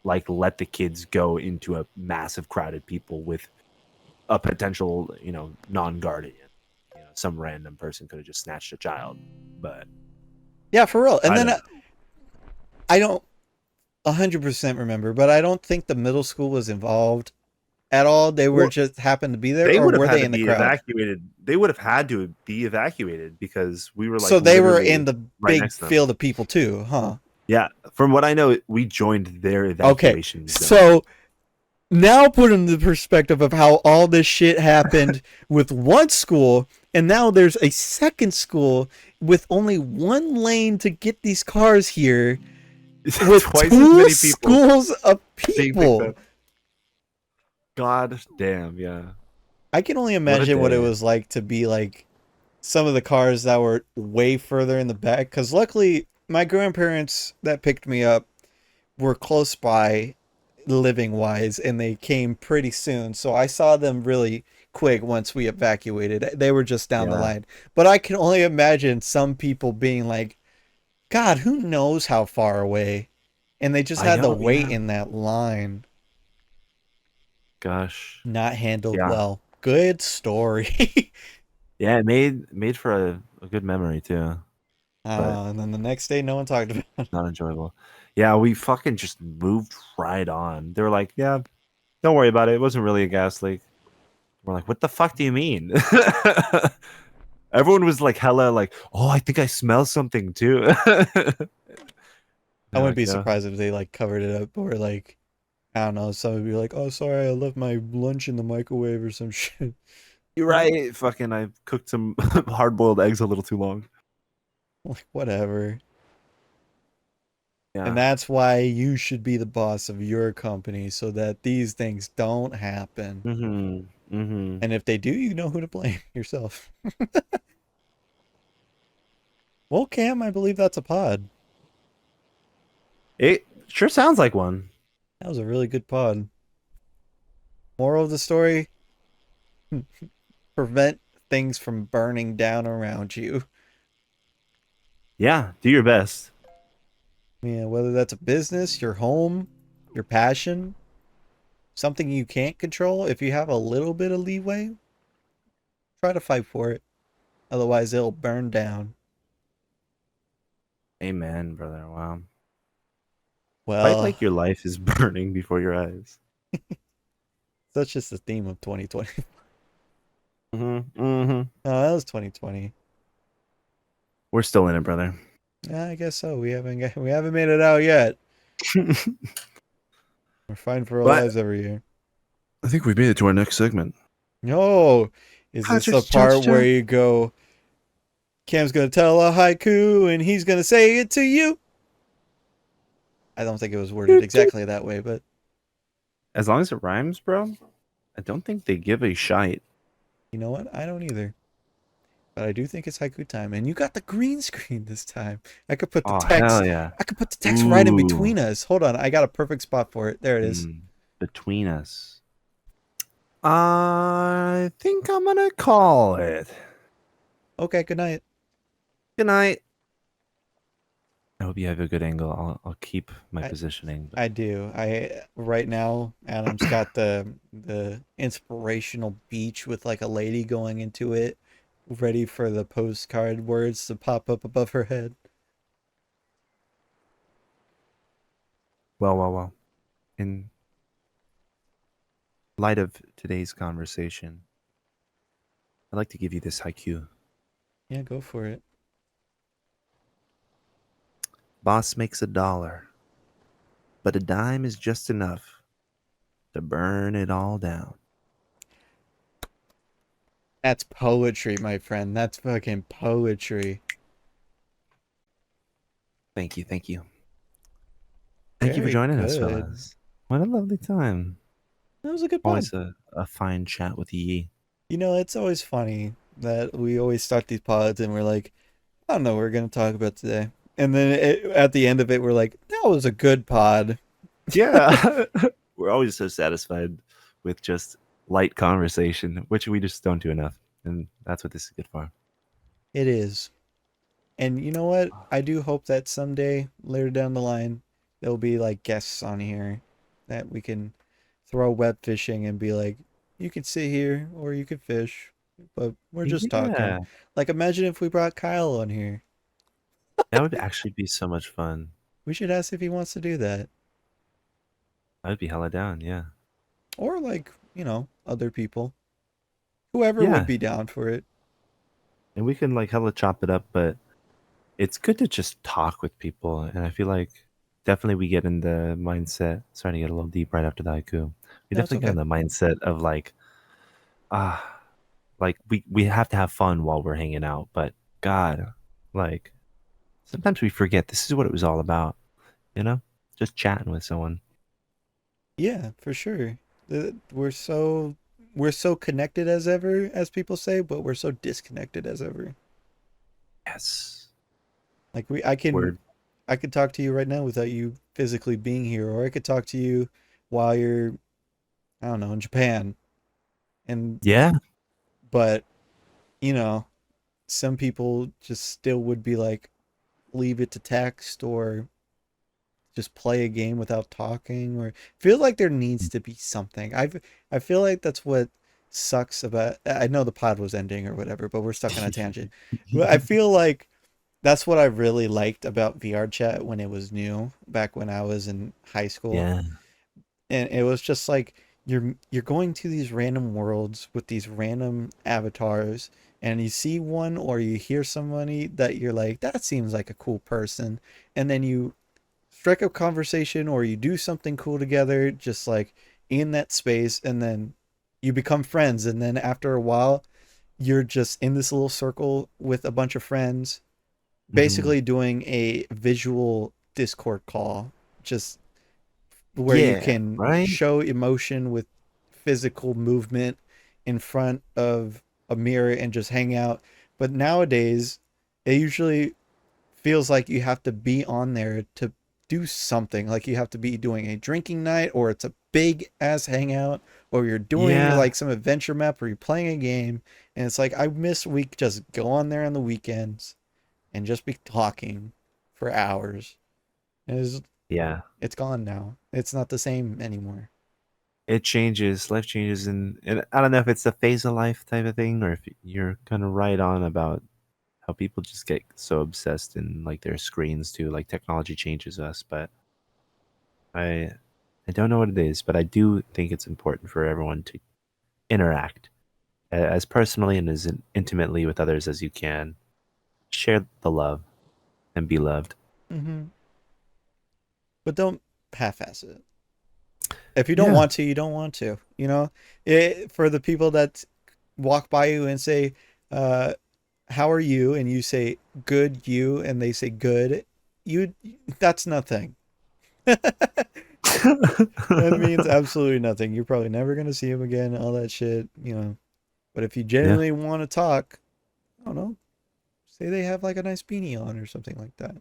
like let the kids go into a massive crowded people with a potential non-guardian. Some random person could have just snatched a child, but Yeah, for real. And I then don't know. I don't 100% remember, but I don't think the middle school was involved at all. They were Well, just happened to be there, they or would have were had they to in the be crowd? evacuated. They would have had to be evacuated because we were So like they were in literally the right big next to them. field of people too, huh? Yeah, from what I know, we joined their Okay. evacuation zone. So now put in the perspective of how all this shit happened with one school, and now there's a second school with only one lane to get these cars here with Twice as two many people schools of being picked people. up. God damn, yeah. I can only What a imagine what it day. was like to be like some of the cars that were way further in the back. Because luckily, my grandparents that picked me up were close by living wise and they came pretty soon. So I saw them really quick once we evacuated. They were just down the Yeah. line. But I can only imagine some people being like, God, who knows how far away? And they just I had to know. wait Yeah. in that line. Gosh. Not handled Yeah. well. Good story. Yeah. It made for a good memory too, but And then the next day, no one talked about it. not enjoyable. Yeah. We fucking just moved right on. They were like, yeah, don't worry about it. It wasn't really a gas leak. We're like, what the fuck do you mean? Everyone was like hella like, oh, I think I smell something too. I They're wouldn't like, be yeah, surprised if they like covered it up or like, I don't know, some would be like, oh, sorry, I left my lunch in the microwave or some shit. you're right. Fucking, I cooked some hard boiled eggs a little too long. Like, whatever. And Yeah. that's why you should be the boss of your company so that these things don't happen. Mm-hmm. Mm-hmm. And if they do, you know who to blame yourself. Well, Cam, I believe that's a pod. It sure sounds like one. That was a really good pod. Moral of the story, prevent things from burning down around you. Yeah, do your best. Yeah, whether that's a business, your home, your passion, something you can't control, if you have a little bit of leeway, try to fight for it. Otherwise, it'll burn down. Amen, brother. Wow. Fight Well, like your life is burning before your eyes. that's just the theme of 2020. Mm-hmm. Mm-hmm. Oh, that was 2020. We're still in it, brother. Yeah, I guess so. We haven't made it out yet. We're fighting for our But lives every year. I think we've made it to our next segment. No, is this the part where you go? Cam's gonna tell a haiku and he's gonna say it to you. I don't think it was worded exactly that way, but As long as it rhymes, bro, I don't think they give a shite. you know what? I don't either. But I do think it's haiku time, and you got the green screen this time. I could put the Oh, hell text. yeah. I could put the text right in Ooh. between us. Hold on, I got a perfect spot for it. There it is. Between us. I think I'm gonna call it. Okay, good night. Good night. I hope you have a good angle. I'll keep my I positioning. I do. I right now Adam's got the inspirational beach with like a lady going into it, ready for the postcard words to pop up above her head. Well. In light of today's conversation, I'd like to give you this haiku. Yeah, go for it. Boss makes $1, but a dime is just enough to burn it all down. That's poetry, my friend. That's fucking poetry. Thank you, thank you. Thank you for Very joining us, good. fellas. What a lovely time. That was a good pod. Always a fine chat with ye. You know, it's always funny that we always start these pods and we're like, I don't know what we're going to talk about today. And then at the end of it, we're like, that was a good pod. Yeah. We're always so satisfied with just light conversation, which we just don't do enough. And that's what this is good for. It is. And you know what? I do hope that someday, later down the line, there'll be like guests on here that we can throw web fishing and be like, you can sit here or you can fish, but we're just talking. Yeah. Like, imagine if we brought Kyle on here. That would actually be so much fun. We should ask if he wants to do that. I'd be hella down, yeah. Or like, you know, other people. Whoever would Yeah. be down for it. And we can like hella chop it up, but it's good to just talk with people. And I feel like definitely we get in the mindset, starting to get a little deep right after the haiku. We No, it's definitely get in okay. the mindset of ah, like we have to have fun while we're hanging out. But God, like sometimes we forget this is what it was all about, you know? Just chatting with someone. Yeah, for sure. We're so connected as ever, as people say, but we're so disconnected as ever. Yes. Like I could talk to you right now without you physically being here, or I could talk to you while you're, I don't know, in Japan. And Yeah. but you know, some people just still would be like, leave it to text or just play a game without talking, or feel like there needs to be something. I feel like that's what sucks about. I know the pod was ending or whatever, but we're stuck on a tangent. Well, I feel like that's what I really liked about VR chat when it was new, back when I was in high school. Yeah. And it was just like you're going to these random worlds with these random avatars, and you see one or you hear somebody that you're like, that seems like a cool person, and then you strike a conversation or you do something cool together, just like in that space, and then you become friends, and then after a while you're just in this little circle with a bunch of friends, Hmm. basically doing a visual Discord call, just where you Yeah. can Right. show emotion with physical movement in front of a mirror and just hang out. But nowadays, it usually feels like you have to be on there to do something. Like you have to be doing a drinking night, or it's a big ass hangout, or you're doing Yeah. like some adventure map, or you're playing a game. And it's like, I miss we could just go on there on the weekends and just be talking for hours. And Yeah. it's gone now. It's not the same anymore. It changes. Life changes, and I don't know if it's a phase of life type of thing, or if you're kind of right on about how people just get so obsessed in like their screens too. Like technology changes us, but I I don't know what it is, but I do think it's important for everyone to interact as personally and as intimately with others as you can. Share the love and be loved. Mm-hmm. But don't half-ass it. If you don't Yeah. want to, you don't want to. For the people that walk by you and say, uh, "How are you?" and you say, "Good, you," and they say, "Good," you that's nothing. That means absolutely nothing. You're probably never gonna see him again. All that shit. But if you Yeah. genuinely want to talk, I don't know. Say they have like a nice beanie on or something like that.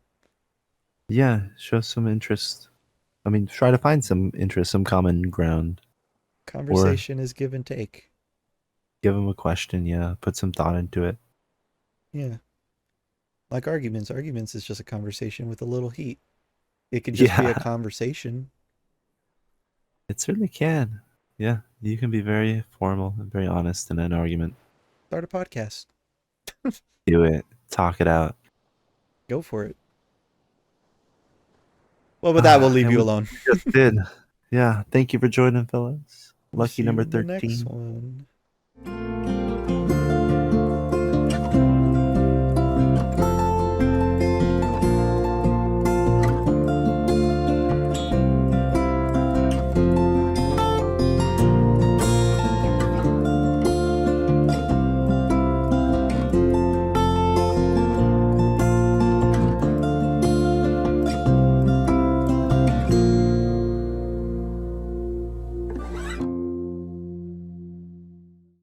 Yeah. Show some interest. I mean, try to find some interest, some common ground, or Conversation is give and take. give them a question. Yeah. Put some thought into it. Yeah. Like arguments. Arguments is just a conversation with a little heat. It could just be a Yeah. conversation. It certainly can. Yeah. You can be very formal and very honest in an argument. Start a podcast. Do it. Talk it out. Go for it. Well, with that, we'll leave And you we alone. just did. Yeah. Thank you for joining, fellas. We'll Lucky see you number in the next 13. one.